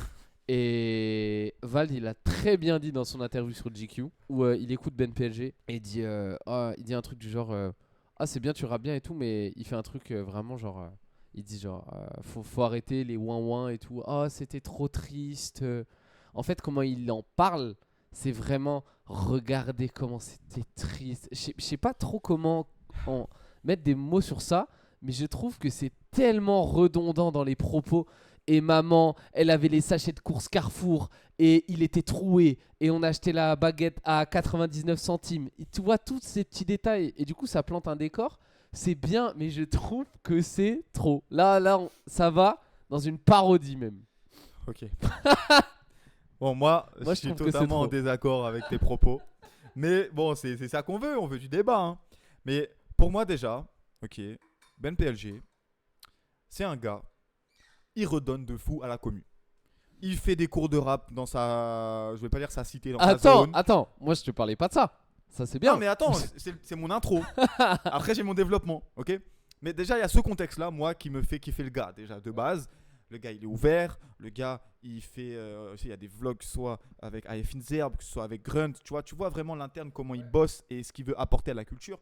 Speaker 2: Et Val, il a très bien dit dans son interview sur GQ où il écoute Ben PLG et il dit un truc du genre ah c'est bien, tu rappes bien et tout, mais il fait un truc vraiment genre, il dit genre, faut arrêter les ouin ouin et tout. Ah c'était trop triste. En fait, comment il en parle, c'est vraiment, regardez comment c'était triste. Je sais pas trop comment mettre des mots sur ça, mais je trouve que c'est tellement redondant dans les propos. Et maman, elle avait les sachets de course Carrefour et il était troué et on achetait la baguette à 99 centimes. Et tu vois tous ces petits détails et du coup ça plante un décor. C'est bien, mais je trouve que c'est trop. Ça va dans une parodie même.
Speaker 1: Ok. Bon, moi
Speaker 2: Moi,
Speaker 1: je
Speaker 2: je
Speaker 1: suis
Speaker 2: trouve que c'est
Speaker 1: totalement en
Speaker 2: trop.
Speaker 1: désaccord avec tes propos. Mais bon, c'est ça qu'on veut. On veut du débat. Hein. Mais pour moi, déjà, ok, Ben PLG, c'est un gars. Il redonne de fou à la commu. Il fait des cours de rap dans sa. Je vais pas dire sa cité, dans sa zone.
Speaker 2: Attends, moi je te parlais pas de ça. Ça c'est bien.
Speaker 1: Non, mais attends, c'est mon intro. Après, j'ai mon développement, ok. Mais déjà, il y a ce contexte-là, moi, qui me fait kiffer le gars, déjà, de base. Le gars, il est ouvert. Le gars, il fait. Il y a des vlogs, soit avec AF Inzerb, soit avec Grunt. Tu vois vraiment l'interne, comment il bosse et ce qu'il veut apporter à la culture.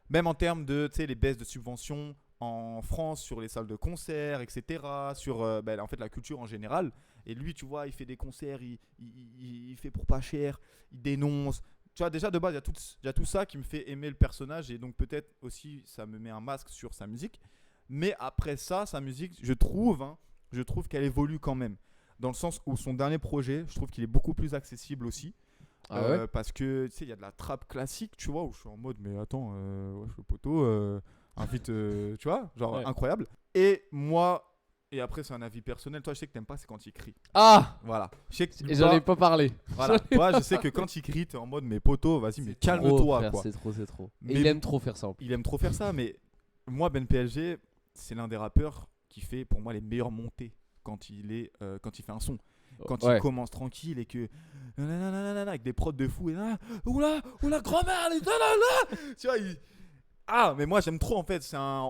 Speaker 1: Même en termes de, tu sais, les baisses de subventions en France sur les salles de concert, etc. Sur en fait, la culture en général. Et lui, tu vois, il fait des concerts, il fait pour pas cher, il dénonce. Tu vois, déjà de base, il y a tout ça qui me fait aimer le personnage. Et donc, peut-être aussi, ça me met un masque sur sa musique. Mais après ça, sa musique, je trouve qu'elle évolue quand même. Dans le sens où son dernier projet, je trouve qu'il est beaucoup plus accessible aussi.
Speaker 2: Ah ouais.
Speaker 1: Parce que tu sais, il y a de la trap classique, tu vois, où je suis en mode, mais attends, wesh, le poteau, invite, tu vois, genre
Speaker 2: Ouais.
Speaker 1: incroyable. Et moi, et après, c'est un avis personnel, toi, je sais que t'aimes pas, c'est quand il crie.
Speaker 2: Ah,
Speaker 1: Voilà. Je sais que
Speaker 2: et j'en ai pas parlé.
Speaker 1: voilà. Toi, je sais que quand il crie, t'es en mode, mais poteau, vas-y, mais calme-toi,
Speaker 2: Frère,
Speaker 1: quoi.
Speaker 2: c'est trop.
Speaker 1: Mais
Speaker 2: Et il aime trop faire ça en plus.
Speaker 1: il aime trop faire ça, mais moi, Ben PLG, c'est l'un des rappeurs qui fait pour moi les meilleures montées quand il fait un son. Quand
Speaker 2: Ouais.
Speaker 1: il commence tranquille et que nanana, avec des prods de fou et là, oula grand-mère, les nanana. Tu vois, mais moi j'aime trop en fait,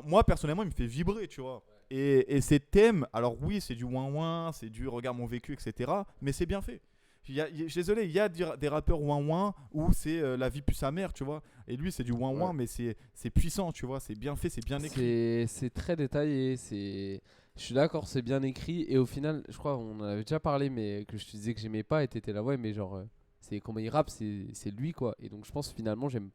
Speaker 1: moi personnellement il me fait vibrer, tu vois. Et ces thèmes, alors oui, c'est du ouin-ouin, c'est du regarde mon vécu, etc. Mais c'est bien fait. Je suis désolé, il y a des rappeurs ouin-ouin où c'est la vie pue sa mère, tu vois. Et lui, c'est du ouin-ouin,
Speaker 2: Ouais.
Speaker 1: mais c'est puissant, tu vois. C'est bien fait, c'est bien écrit.
Speaker 2: C'est très détaillé. Je suis d'accord, c'est bien écrit. Et au final, je crois on en avait déjà parlé, mais que je te disais que j'aimais pas. Et t'étais là, ouais, mais genre, c'est comment il rappe, c'est lui quoi. Et donc je pense finalement, j'aime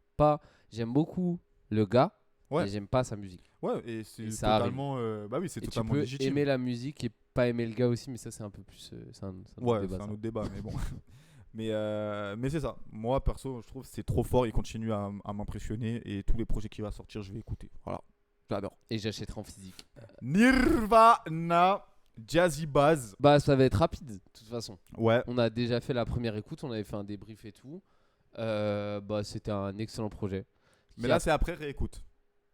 Speaker 2: beaucoup le gars,
Speaker 1: Ouais.
Speaker 2: mais j'aime pas sa musique.
Speaker 1: Ouais, et c'est
Speaker 2: Et ça
Speaker 1: totalement. Bah oui, c'est
Speaker 2: Et tu
Speaker 1: totalement
Speaker 2: peux
Speaker 1: légitime.
Speaker 2: aimer la musique et pas aimer le gars aussi, mais ça c'est un peu plus. C'est un autre
Speaker 1: Ouais,
Speaker 2: débat,
Speaker 1: c'est un
Speaker 2: ça.
Speaker 1: autre débat, mais bon. mais c'est ça. Moi, perso, je trouve que c'est trop fort. Il continue à m'impressionner. Et tous les projets qu'il va sortir, je vais écouter. Voilà. J'adore.
Speaker 2: Et j'achèterai en physique.
Speaker 1: Nirvana, Jazzy Bass.
Speaker 2: Bah, ça va être rapide, de toute façon.
Speaker 1: Ouais.
Speaker 2: On a déjà fait la première écoute, on avait fait un débrief et tout. Bah, c'était un excellent projet.
Speaker 1: Mais là, c'est après réécoute.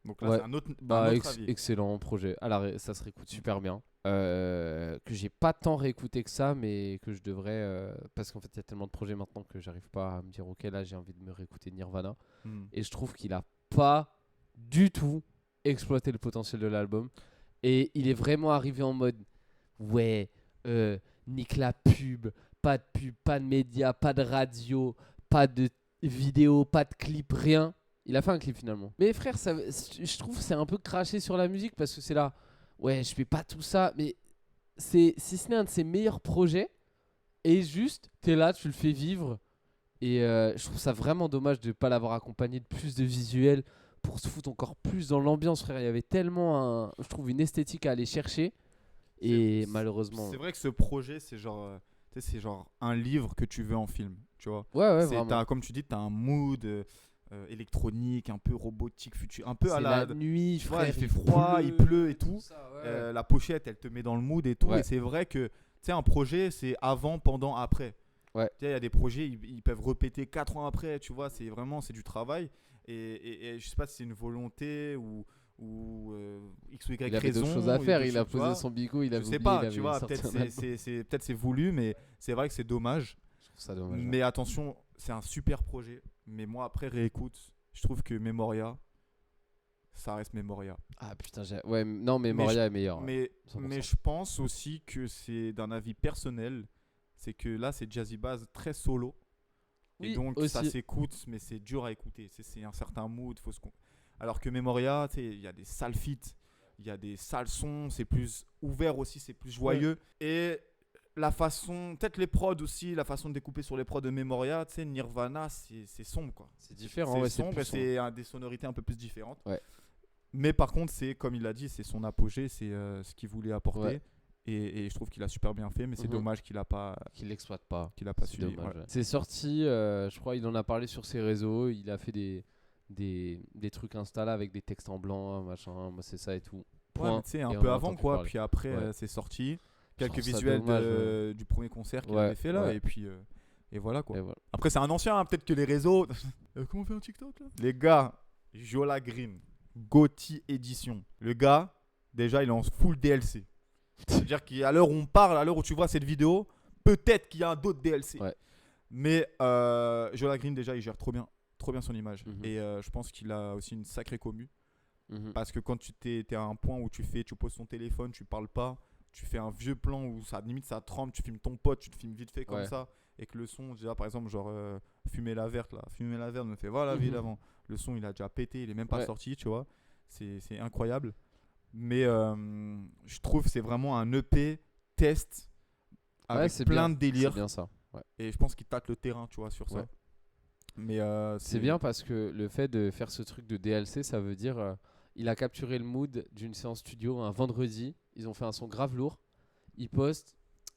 Speaker 1: Donc là,
Speaker 2: Ouais.
Speaker 1: c'est un autre
Speaker 2: Bah,
Speaker 1: avis.
Speaker 2: excellent projet. Ça se réécoute super bien. Que j'ai pas tant réécouté que ça, mais que je devrais. Parce qu'en fait, il y a tellement de projets maintenant que j'arrive pas à me dire, ok, là, j'ai envie de me réécouter Nirvana. Et je trouve qu'il a pas du tout exploité le potentiel de l'album. Et il est vraiment arrivé en mode, ouais, nique la pub, pas de médias, pas de radio, pas de vidéo, pas de clip, rien. Il a fait un clip finalement. Mais frère, je trouve que c'est un peu craché sur la musique parce que c'est là, ouais, je fais pas tout ça, mais si ce n'est un de ses meilleurs projets, et juste, t'es là, tu le fais vivre. Et je trouve ça vraiment dommage de ne pas l'avoir accompagné de plus de visuels pour se foutre encore plus dans l'ambiance, frère. Il y avait tellement, je trouve, une esthétique à aller chercher. Et malheureusement.
Speaker 1: C'est vrai que ce projet, c'est genre, c'est genre un livre que tu veux en film, tu vois.
Speaker 2: Ouais, vraiment.
Speaker 1: Comme tu dis, t'as un mood électronique, un peu robotique, futur, un peu à
Speaker 2: C'est la nuit,
Speaker 1: tu vois,
Speaker 2: frère.
Speaker 1: il fait froid, il pleut et tout.
Speaker 2: Ça, ouais.
Speaker 1: La pochette, elle te met dans le mood et tout.
Speaker 2: Ouais.
Speaker 1: Et c'est vrai que, tu sais, un projet, c'est avant, pendant, après.
Speaker 2: Ouais.
Speaker 1: Tu sais, il y a des projets, ils peuvent répéter 4 ans après, tu vois. C'est vraiment, c'est du travail. Et je sais pas si c'est une volonté ou X ou Y
Speaker 2: Il avait
Speaker 1: raison.
Speaker 2: d'autres choses à faire.
Speaker 1: ou
Speaker 2: Il a
Speaker 1: tu vois.
Speaker 2: posé son bigot, il
Speaker 1: Je
Speaker 2: avait
Speaker 1: sais
Speaker 2: oublié,
Speaker 1: pas,
Speaker 2: il avait
Speaker 1: tu vois,
Speaker 2: sorti
Speaker 1: peut-être
Speaker 2: un album.
Speaker 1: peut-être c'est voulu, mais c'est vrai que c'est dommage.
Speaker 2: Je trouve ça dommage.
Speaker 1: Mais attention, c'est un super projet. Mais moi, après réécoute, je trouve que Memoria, ça reste Memoria.
Speaker 2: Ah putain, ouais, non, mais Moria est meilleur.
Speaker 1: Mais
Speaker 2: 100%.
Speaker 1: je pense aussi que c'est d'un avis personnel, c'est que là, c'est Jazzy Bass très solo.
Speaker 2: Oui,
Speaker 1: et donc,
Speaker 2: aussi.
Speaker 1: ça s'écoute, mais c'est dur à écouter. C'est un certain mood. Alors que Memoria, tu sais, il y a des sales feats, il y a des sales sons, c'est plus ouvert aussi, c'est plus joyeux. Et la façon, peut-être les prods aussi, la façon de découper sur les prods de Memoria, tu sais, Nirvana, c'est sombre quoi.
Speaker 2: C'est différent,
Speaker 1: C'est
Speaker 2: ouais,
Speaker 1: sombre
Speaker 2: plus
Speaker 1: et
Speaker 2: sombre.
Speaker 1: c'est des sonorités un peu plus différentes.
Speaker 2: Ouais.
Speaker 1: Mais par contre, c'est comme il l'a dit, c'est son apogée, c'est ce qu'il voulait apporter.
Speaker 2: Ouais.
Speaker 1: Et je trouve qu'il a super bien fait, mais c'est
Speaker 2: Mhm.
Speaker 1: dommage qu'il a pas
Speaker 2: Qu'il l'exploite pas. C'est
Speaker 1: suivi.
Speaker 2: dommage.
Speaker 1: Ouais.
Speaker 2: Ouais. C'est sorti, je crois, il en a parlé sur ses réseaux. Il a fait des trucs Insta là avec des textes en blanc, machin. Moi, c'est ça et tout.
Speaker 1: Ouais,
Speaker 2: Point.
Speaker 1: mais tu sais,
Speaker 2: Et
Speaker 1: un
Speaker 2: on
Speaker 1: peu
Speaker 2: en
Speaker 1: avant
Speaker 2: entend plus
Speaker 1: quoi,
Speaker 2: parler.
Speaker 1: puis après
Speaker 2: Ouais.
Speaker 1: c'est sorti.
Speaker 2: Je
Speaker 1: Quelques
Speaker 2: trouve ça
Speaker 1: visuels
Speaker 2: dommage,
Speaker 1: du premier concert qu'il
Speaker 2: Ouais,
Speaker 1: avait fait là,
Speaker 2: ouais.
Speaker 1: et puis et voilà quoi.
Speaker 2: Et voilà.
Speaker 1: Après, c'est un ancien, hein, peut-être que les réseaux. Comment on fait un TikTok là? Les gars, Jola Green, Gotti Edition. Le gars, déjà, il est en full DLC. C'est-à-dire qu'à l'heure où on parle, à l'heure où tu vois cette vidéo, peut-être qu'il y a d'autres DLC.
Speaker 2: Ouais.
Speaker 1: Mais Jola Green, déjà, il gère trop bien son image.
Speaker 2: Mhm.
Speaker 1: Et je pense qu'il a aussi une sacrée commu.
Speaker 2: Mhm.
Speaker 1: Parce que quand tu t'es à un point où tu poses ton téléphone, tu parles pas, tu fais un vieux plan où ça limite ça tremble, tu filmes ton pote, tu te filmes vite fait comme
Speaker 2: Ouais.
Speaker 1: ça, et que le son, déjà par exemple, genre Fumer la verte là, Fumer la verte me fait voilà la vie
Speaker 2: Mhm.
Speaker 1: d'avant. Le son il a déjà pété, il est même pas
Speaker 2: Ouais.
Speaker 1: sorti, tu vois. C'est incroyable. Mais je trouve que c'est vraiment un EP test avec
Speaker 2: Ouais, c'est
Speaker 1: plein
Speaker 2: bien.
Speaker 1: de délires.
Speaker 2: C'est bien ça. Ouais.
Speaker 1: Et je pense qu'il tâte le terrain, tu vois, sur ça.
Speaker 2: Ouais.
Speaker 1: Mais
Speaker 2: C'est bien parce que le fait de faire ce truc de DLC, ça veut dire il a capturé le mood d'une séance studio un vendredi. Ils ont fait un son grave lourd. Il poste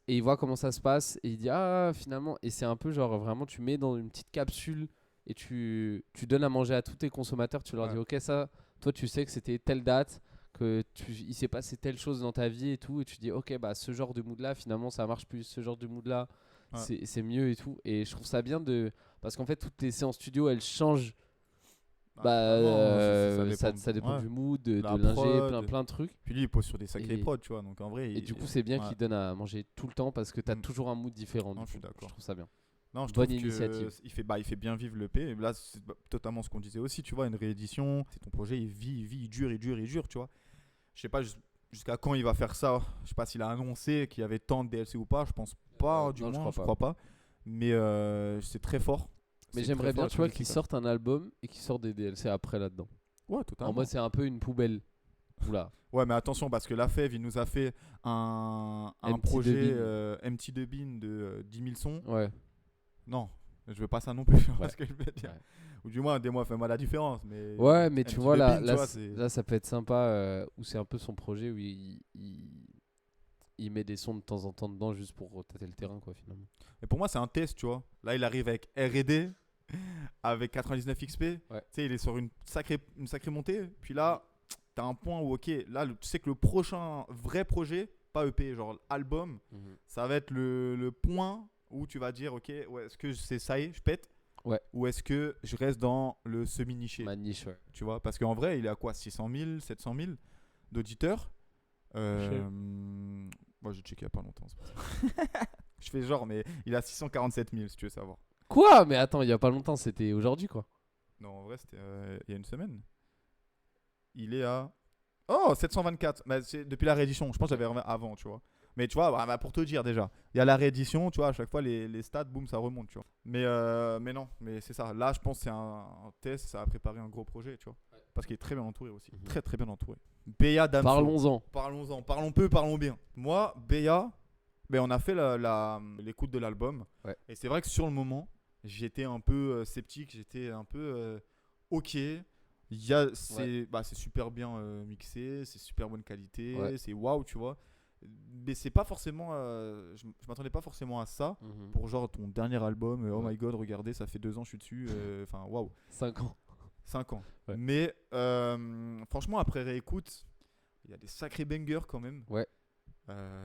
Speaker 2: et il voit comment ça se passe et il dit ah finalement et c'est un peu genre vraiment tu mets dans une petite capsule et tu donnes à manger à tous tes consommateurs. Tu leur
Speaker 1: Ouais.
Speaker 2: dis ok ça toi tu sais que c'était telle date que il s'est passé telle chose dans ta vie et tout et tu dis ok bah ce genre de mood là finalement ça marche plus ce genre de mood là
Speaker 1: Ouais.
Speaker 2: c'est mieux et tout et je trouve ça bien de parce qu'en fait toutes les séances studio elles changent ça dépend
Speaker 1: Ouais.
Speaker 2: du mood de
Speaker 1: La
Speaker 2: l'ingé
Speaker 1: prod.
Speaker 2: plein de trucs
Speaker 1: Puis lui il pose sur des sacrés
Speaker 2: Et-
Speaker 1: prods, tu vois, donc en vrai.
Speaker 2: et du coup c'est bien
Speaker 1: ouais.
Speaker 2: qu'il donne à manger tout le temps parce que t'as
Speaker 1: Mm.
Speaker 2: toujours un mood différent
Speaker 1: Non,
Speaker 2: du
Speaker 1: je suis
Speaker 2: coup.
Speaker 1: d'accord.
Speaker 2: Je trouve ça bien.
Speaker 1: Non, je
Speaker 2: Bonne
Speaker 1: trouve
Speaker 2: initiative.
Speaker 1: il fait bien vivre le P. Et là, c'est totalement ce qu'on disait aussi, tu vois, une réédition. C'est ton projet, il vit, il dure, tu vois. Je sais pas jusqu'à quand il va faire ça. Je sais pas s'il a annoncé qu'il y avait tant de DLC ou pas. Je pense pas, du
Speaker 2: non,
Speaker 1: moins,
Speaker 2: je
Speaker 1: je crois pas. Mais c'est très fort.
Speaker 2: Mais
Speaker 1: C'est
Speaker 2: j'aimerais
Speaker 1: très
Speaker 2: bien
Speaker 1: fort,
Speaker 2: tu vois
Speaker 1: comme
Speaker 2: qu'ils
Speaker 1: ça.
Speaker 2: sortent un album et qu'ils sortent des DLC après là-dedans.
Speaker 1: Ouais, totalement.
Speaker 2: En mode c'est un peu une poubelle. Oula.
Speaker 1: Ouais, mais attention, parce que la Fève, il nous a fait un
Speaker 2: Empty
Speaker 1: projet
Speaker 2: the
Speaker 1: Empty the Bean de 10 000 sons.
Speaker 2: Ouais.
Speaker 1: Non, je veux pas ça non plus,
Speaker 2: Ouais.
Speaker 1: ce que je veux dire.
Speaker 2: Ouais.
Speaker 1: Ou du moins, dis-moi, fais-moi la différence. Mais
Speaker 2: Ouais, mais tu
Speaker 1: Empty
Speaker 2: vois
Speaker 1: the
Speaker 2: là,
Speaker 1: Bean,
Speaker 2: là,
Speaker 1: tu vois,
Speaker 2: là, ça peut être sympa où c'est un peu son projet où il met des sons de temps en temps dedans juste pour tâter le terrain quoi finalement.
Speaker 1: Mais pour moi, c'est un test, tu vois. Là, il arrive avec R&D, avec 99 XP.
Speaker 2: Ouais.
Speaker 1: Tu sais, il est sur une sacrée montée. Puis là, t'as un point où, ok, là, tu sais que le prochain vrai projet, pas EP, genre album, ça va être le point où tu vas dire, ok, ouais, est-ce que c'est ça y est, je pète?
Speaker 2: Ouais.
Speaker 1: Ou est-ce que je reste dans le semi-niché?
Speaker 2: Ma niche, ouais.
Speaker 1: Tu vois, parce qu'en vrai, il est à quoi, 600 000, 700 000 d'auditeurs. Moi, j'ai checké il y a pas longtemps. C'est pour ça. Je fais genre, mais il a 647 000 si tu veux savoir.
Speaker 2: Quoi? Mais attends, il y a pas longtemps, c'était aujourd'hui quoi.
Speaker 1: Non, en vrai, c'était il y a une semaine. Il est à. Oh, 724. Bah, c'est depuis la réédition. Je pense que j'avais avant, tu vois. Mais tu vois, bah, pour te dire déjà, il y a la réédition, tu vois, à chaque fois les stats, boum, ça remonte, tu vois. Mais non, mais c'est ça. Là, je pense que c'est un test, ça a préparé un gros projet, tu vois. Parce qu'il est très bien entouré aussi.
Speaker 2: Mhm.
Speaker 1: Très, très bien entouré. Béa Damso.
Speaker 2: Parlons-en.
Speaker 1: Parlons-en. Parlons peu, parlons bien. Moi, Béa, ben, on a fait l'écoute de l'album.
Speaker 2: Ouais.
Speaker 1: Et c'est vrai que sur le moment, j'étais un peu sceptique. J'étais un peu ok. C'est super bien mixé. C'est super bonne qualité.
Speaker 2: Ouais.
Speaker 1: C'est waouh, tu vois. Mais c'est pas forcément. Je m'attendais pas forcément à ça. Pour genre ton dernier album. Oh
Speaker 2: Ouais.
Speaker 1: my god, regardez, ça fait 2 ans que je suis dessus. Enfin, waouh.
Speaker 2: 5 ans.
Speaker 1: 5 ans.
Speaker 2: Ouais.
Speaker 1: Mais franchement, après réécoute, il y a des sacrés bangers quand même.
Speaker 2: Ouais.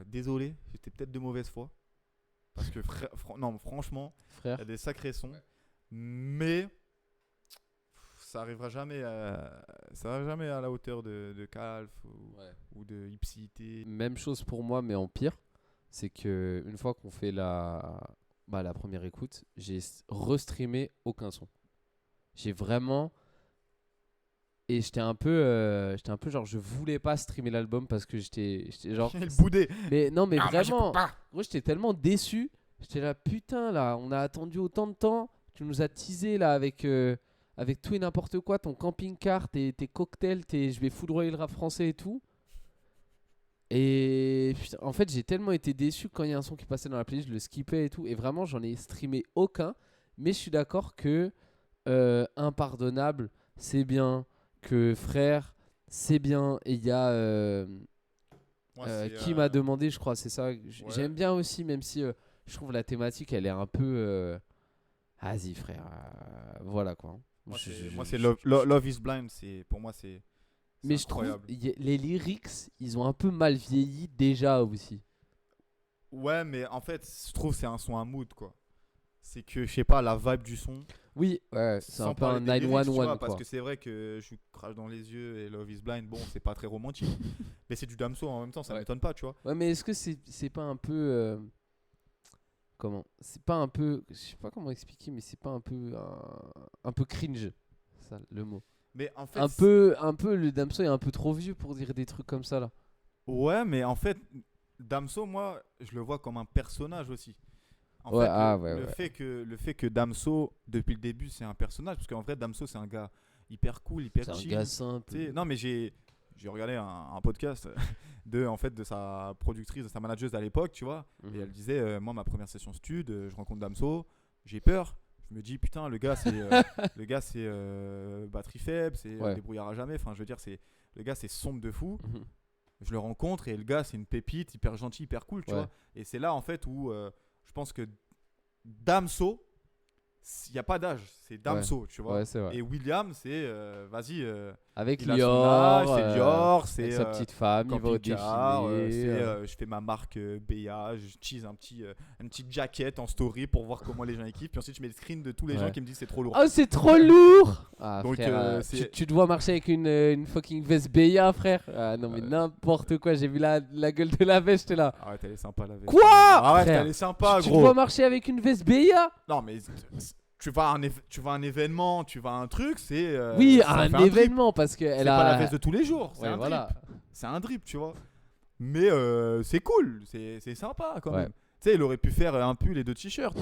Speaker 1: Désolé, j'étais peut-être de mauvaise foi. Parce que non, franchement, il
Speaker 2: Frère.
Speaker 1: y a des sacrés sons.
Speaker 2: Ouais.
Speaker 1: Mais ça arrivera jamais à la hauteur de Calf ou de Ipsité.
Speaker 2: Même chose pour moi, mais en pire. C'est que une fois qu'on fait la première écoute, j'ai restreamé aucun son. J'ai vraiment. Et j'étais un peu genre, je voulais pas streamer l'album parce que j'étais genre.
Speaker 1: Le boudé.
Speaker 2: Mais non, mais
Speaker 1: Ah, moi, je
Speaker 2: vraiment.
Speaker 1: peux pas.
Speaker 2: Gros, j'étais tellement déçu. J'étais là, putain, là, on a attendu autant de temps. Tu nous as teasé là avec avec tout et n'importe quoi, ton camping-car, tes cocktails, je vais foudroyer le rap français et tout. Et putain, en fait, j'ai tellement été déçu quand il y a un son qui passait dans la playlist, je le skippais et tout. Et vraiment, j'en ai streamé aucun. Mais je suis d'accord que Impardonnable, c'est bien. Que Frère, c'est bien. Et il y a qui m'a demandé, je crois, c'est ça. J'aime bien aussi, même si je trouve la thématique, elle est un peu. Vas-y, frère. Voilà quoi.
Speaker 1: Moi, c'est Love is Blind. Pour moi, c'est.
Speaker 2: Mais je trouve les lyrics, ils ont un peu mal vieilli déjà aussi.
Speaker 1: Ouais, mais en fait, je trouve que c'est un son à mood, quoi. C'est que, je sais pas, la vibe du son.
Speaker 2: Oui, ouais, c'est un peu un 911, quoi.
Speaker 1: Parce que c'est vrai que je crache dans les yeux et Love is Blind, bon, c'est pas très romantique. Mais c'est du Damso en même temps, ça m'étonne pas, tu vois.
Speaker 2: Ouais, mais est-ce que c'est pas un peu... Comment ? C'est pas un peu... Je sais pas comment expliquer, mais c'est pas un peu cringe, ça, le mot.
Speaker 1: Mais en fait,
Speaker 2: un peu le Damso est un peu trop vieux pour dire des trucs comme ça là.
Speaker 1: Ouais, mais en fait, Damso, moi, je le vois comme un personnage aussi. Le fait que Damso, depuis le début, c'est un personnage, parce qu'en vrai, Damso, c'est un gars hyper cool, hyper chill.
Speaker 2: C'est un gars simple.
Speaker 1: Non, mais j'ai regardé un podcast de sa productrice, de sa manageuse à l'époque, tu vois, et elle disait, moi, ma première session stud, je rencontre Damso, j'ai peur. Je me dis putain, le gars c'est batterie faible, c'est débrouillard à jamais, enfin je veux dire le gars c'est sombre de fou. Je le rencontre et le gars c'est une pépite, hyper gentil, hyper cool, tu vois. Et c'est là en fait où je pense que Damso, il n'y a pas d'âge, c'est Damso, tu vois.
Speaker 2: C'est vrai.
Speaker 1: Et William, c'est vas-y.
Speaker 2: Avec
Speaker 1: Lior, c'est
Speaker 2: avec sa petite femme, il va au défilé.
Speaker 1: Je fais ma marque BA, je tease une petite jaquette en story pour voir comment les gens équipent. Puis ensuite, je mets le screen de tous les gens qui me disent c'est trop lourd.
Speaker 2: Oh, c'est trop lourd!
Speaker 1: Donc,
Speaker 2: frère, tu te vois marcher avec une fucking veste BA, frère. Ah non, mais n'importe quoi, j'ai vu la gueule de la veste, j'étais là.
Speaker 1: Arrête, elle est sympa la veste.
Speaker 2: Quoi?
Speaker 1: Arrête, elle est sympa, gros.
Speaker 2: Tu te vois marcher avec une veste BA?
Speaker 1: Non, mais tu vas à un événement, tu vas à un truc, c'est.
Speaker 2: Oui, à un événement, parce que
Speaker 1: c'est pas la veste de tous les jours. C'est un drip. C'est un drip, tu vois. Mais c'est cool, c'est sympa quand même. Tu sais, il aurait pu faire un pull et 2 t-shirts.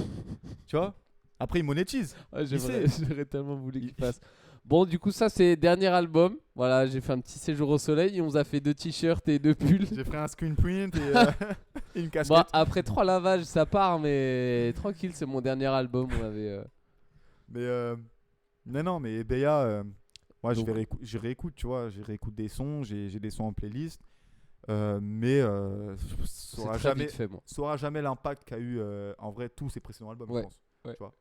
Speaker 1: Tu vois. Après, il monétise.
Speaker 2: J'aurais tellement voulu qu'il fasse. Bon, du coup, ça, c'est dernier album. Voilà, j'ai fait un petit séjour au soleil et on vous a fait 2 t-shirts et 2 pulls.
Speaker 1: J'ai fait un screen print et une casquette.
Speaker 2: Bon, après 3 lavages, ça part, mais tranquille, c'est mon dernier album. On avait.
Speaker 1: Mais non, mais Béa, moi je réécoute, tu vois, je réécoute des sons, j'ai des sons en playlist, mais ça aura jamais l'impact qu'a eu en vrai tous ses précédents albums, je pense. Tu vois.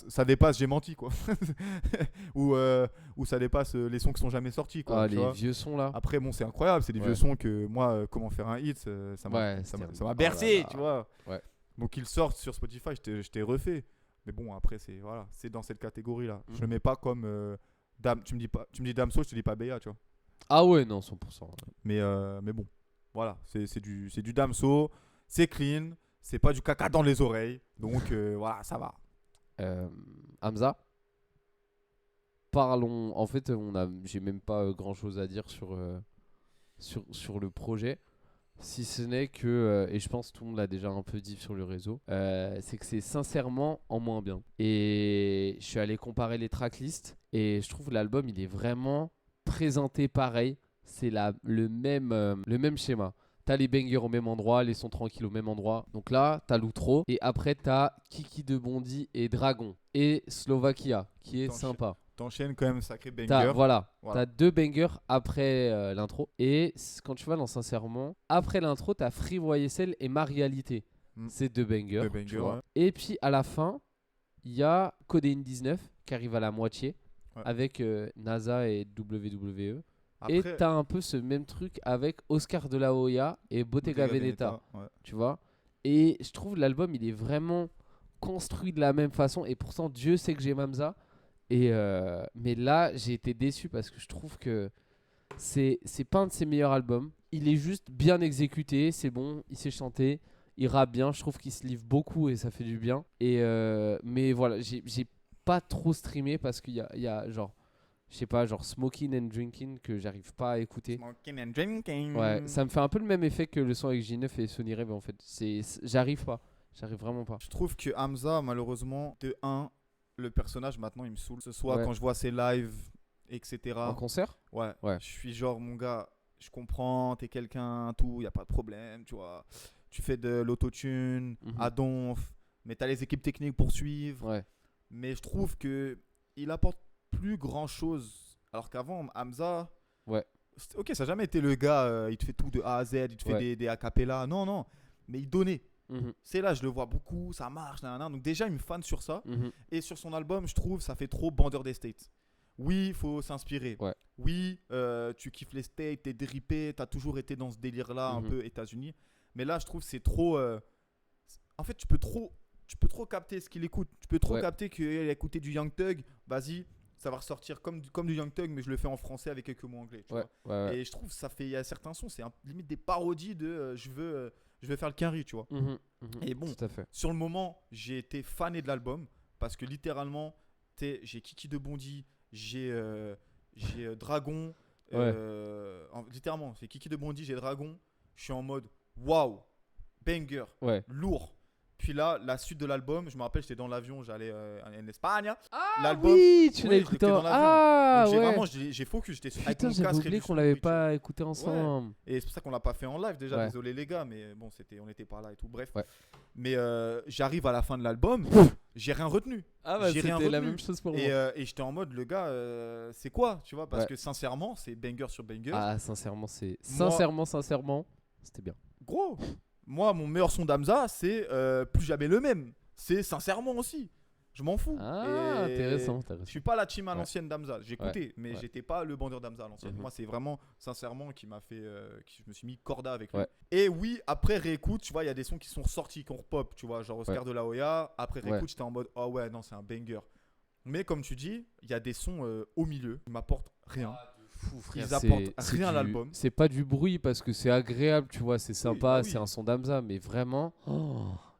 Speaker 1: Ça dépasse J'ai menti, quoi. ou ça dépasse les sons qui sont jamais sortis, quoi.
Speaker 2: Les vieux sons là.
Speaker 1: Après, bon, c'est incroyable, c'est des vieux sons que moi, comment faire un hit, ça m'a bercé, tu vois. Bon, qu'ils sortent sur Spotify, je t'ai refait. Mais bon, après, c'est dans cette catégorie-là. Je le mets pas comme tu me dis Damso, je te dis pas Béa, tu vois.
Speaker 2: Ah ouais, non, 100%.
Speaker 1: Mais bon, voilà, c'est du Damso, c'est clean, c'est pas du caca dans les oreilles. Donc voilà, ça va.
Speaker 2: Hamza, parlons. En fait, j'ai même pas grand-chose à dire sur le projet. Si ce n'est que, et je pense que tout le monde l'a déjà un peu dit sur le réseau, c'est que c'est sincèrement en moins bien. Et je suis allé comparer les tracklists et je trouve l'album il est vraiment présenté pareil. C'est le même schéma. T'as les bangers au même endroit, les sons tranquilles au même endroit. Donc là, t'as l'outro et après t'as Kiki de Bondy et Dragon et Slovakia qui est sympa.
Speaker 1: T'enchaînes quand même sacré banger.
Speaker 2: T'as 2 bangers après l'intro. Et quand tu vas dans Sincèrement, après l'intro, t'as Free YSL et Ma Réalité. C'est 2 bangers. Tu vois. Et puis à la fin, il y a Codeine 19 qui arrive à la moitié avec NASA et WWE. Après, et t'as un peu ce même truc avec Oscar de la Hoya et Bottega Veneta. Tu vois. Et je trouve l'album, il est vraiment construit de la même façon. Et pourtant, Dieu sait que j'ai Hamza. Mais là, j'ai été déçu parce que je trouve que c'est pas un de ses meilleurs albums. Il est juste bien exécuté, c'est bon, il sait chanter, il rappe bien. Je trouve qu'il se livre beaucoup et ça fait du bien. Mais voilà, j'ai pas trop streamé parce qu'il y a genre, je sais pas, genre Smoking and Drinking que j'arrive pas à écouter.
Speaker 1: Smoking and Drinking.
Speaker 2: Ouais, ça me fait un peu le même effet que le son avec J9 et Sonny Reb en fait. J'arrive vraiment pas.
Speaker 1: Je trouve que Hamza, malheureusement, de 1. le personnage maintenant il me saoule. Ce soit
Speaker 2: Ouais.
Speaker 1: quand je vois ses lives, etc.
Speaker 2: En concert?
Speaker 1: Ouais.
Speaker 2: Ouais.
Speaker 1: Je suis genre, mon gars, je comprends, t'es quelqu'un, tout, y a pas de problème, tu vois. Tu fais de l'autotune, à donf, mais t'as les équipes techniques pour suivre.
Speaker 2: Ouais.
Speaker 1: Mais je trouve que il apporte plus grand chose. Alors qu'avant, Hamza,
Speaker 2: Ouais.
Speaker 1: ok, ça n'a jamais été le gars, il te fait tout de A à Z, il te fait
Speaker 2: Ouais.
Speaker 1: des acapella. Non, non, mais il donnait.
Speaker 2: Mhm.
Speaker 1: C'est là, je le vois beaucoup, ça marche, nanana. Donc déjà, il me fan sur ça.
Speaker 2: Mhm.
Speaker 1: Et sur son album, je trouve, ça fait trop Bandeur des States. Oui, il faut s'inspirer.
Speaker 2: Ouais.
Speaker 1: Oui, tu kiffes les States, t'es drippé, t'as toujours été dans ce délire-là, un
Speaker 2: Mhm.
Speaker 1: peu États-Unis. Mais là, je trouve que c'est trop. En fait, tu peux trop capter ce qu'il écoute. Tu peux trop
Speaker 2: Ouais.
Speaker 1: capter qu'il a écouté du Young Thug. Vas-y, ça va ressortir comme du Young Thug, mais je le fais en français avec quelques mots anglais. Tu
Speaker 2: Ouais.
Speaker 1: vois.
Speaker 2: Ouais.
Speaker 1: Et je trouve que ça fait. Il y a certains sons, c'est limite des parodies de je veux faire le Quinry, tu vois.
Speaker 2: Mhm. Mhm.
Speaker 1: Et bon,
Speaker 2: Tout à fait.
Speaker 1: sur le moment, j'ai été fané de l'album parce que littéralement, j'ai Kiki de Bondy, j'ai Dragon. Littéralement, c'est Kiki de Bondy, j'ai Dragon. Je suis en mode waouh, banger,
Speaker 2: Ouais.
Speaker 1: lourd. Puis là, la suite de l'album, je me rappelle, j'étais dans l'avion, j'allais en Espagne.
Speaker 2: Ah
Speaker 1: L'album-
Speaker 2: oui, tu
Speaker 1: oui,
Speaker 2: l'as
Speaker 1: je
Speaker 2: écouté
Speaker 1: l'écoutais
Speaker 2: en...
Speaker 1: dans l'avion.
Speaker 2: Ah
Speaker 1: Donc, j'ai
Speaker 2: ouais.
Speaker 1: vraiment, j'ai focus, j'étais avec
Speaker 2: Putain,
Speaker 1: mon
Speaker 2: j'avais
Speaker 1: casque
Speaker 2: oublié
Speaker 1: réduction
Speaker 2: qu'on l'avait
Speaker 1: nourriture.
Speaker 2: pas écouté ensemble.
Speaker 1: Et c'est pour ça qu'on l'a pas fait en live déjà,
Speaker 2: Ouais.
Speaker 1: désolé les gars, mais bon, on n'était pas là et tout, bref.
Speaker 2: Ouais.
Speaker 1: Mais j'arrive à la fin de l'album, j'ai rien retenu.
Speaker 2: Ah bah
Speaker 1: J'ai rien
Speaker 2: c'était la
Speaker 1: retenu.
Speaker 2: même chose pour moi.
Speaker 1: Et j'étais en mode, le gars, c'est quoi, tu vois, parce
Speaker 2: Ouais.
Speaker 1: que sincèrement, c'est banger sur banger.
Speaker 2: Ah sincèrement, sincèrement, c'était bien.
Speaker 1: Gros, moi, mon meilleur son d'Hamza, c'est plus jamais le même. C'est sincèrement aussi. Je m'en fous.
Speaker 2: Ah,
Speaker 1: Et
Speaker 2: intéressant.
Speaker 1: Je suis pas la team à
Speaker 2: Ouais.
Speaker 1: l'ancienne d'Hamza. J'écoutais, mais
Speaker 2: Ouais.
Speaker 1: j'étais pas le bandeur d'Hamza à l'ancienne.
Speaker 2: Mhm.
Speaker 1: Moi, c'est vraiment, sincèrement, qui m'a fait. Je me suis mis corda avec lui.
Speaker 2: Ouais.
Speaker 1: Et oui, après réécoute, tu vois, il y a des sons qui sont sortis, qui ont repop, tu vois, genre Oscar de la Hoya. Après réécoute,
Speaker 2: Ouais.
Speaker 1: j'étais en mode, oh ouais, non, c'est un banger. Mais comme tu dis, il y a des sons au milieu qui m'apportent rien. Ils apportent rien à l'album.
Speaker 2: C'est pas du bruit parce que c'est agréable, tu vois, c'est sympa,
Speaker 1: bah oui.
Speaker 2: c'est un son d'Hamza, mais vraiment,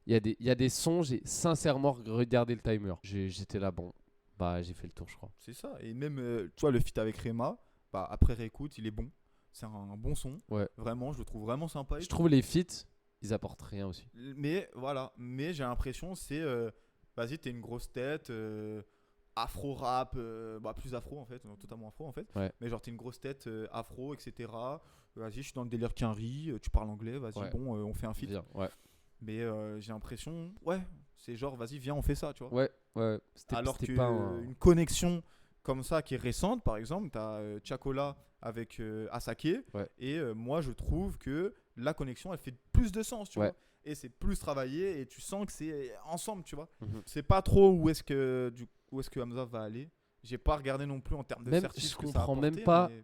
Speaker 2: il y a des sons, j'ai sincèrement regardé le timer. J'étais là, bon, bah j'ai fait le tour, je crois.
Speaker 1: C'est ça. Et même, tu vois, le feat avec Rema, bah, après réécoute, il est bon. C'est un bon son.
Speaker 2: Ouais.
Speaker 1: Vraiment, je le trouve vraiment sympa.
Speaker 2: Je trouve les feats, ils apportent rien aussi.
Speaker 1: Mais voilà. Mais j'ai l'impression, c'est. Vas-y, t'es une grosse tête. Afro-rap. Bah, plus afro en fait. Totalement afro en fait.
Speaker 2: Ouais.
Speaker 1: Mais genre, t'es une grosse tête afro, etc. Vas-y, je suis dans le délire Quinry. Tu parles anglais. Vas-y,
Speaker 2: Ouais.
Speaker 1: bon, on fait un feat.
Speaker 2: Bien, ouais.
Speaker 1: Mais j'ai l'impression. Ouais. C'est genre, vas-y, viens, on fait ça, tu vois.
Speaker 2: Ouais.
Speaker 1: Alors
Speaker 2: c'était
Speaker 1: que
Speaker 2: pas un...
Speaker 1: une connexion comme ça qui est récente, par exemple, tu as Chacola avec Asake.
Speaker 2: Ouais.
Speaker 1: Et moi, je trouve que la connexion, elle fait plus de sens, tu
Speaker 2: Ouais.
Speaker 1: vois. Et c'est plus travaillé et tu sens que c'est ensemble, tu vois.
Speaker 2: Mhm.
Speaker 1: C'est pas trop où est-ce que Hamza va aller. J'ai pas regardé non plus en termes de
Speaker 2: Même,
Speaker 1: certif
Speaker 2: je
Speaker 1: ce que ça a
Speaker 2: comprends même
Speaker 1: apporté,
Speaker 2: pas
Speaker 1: mais-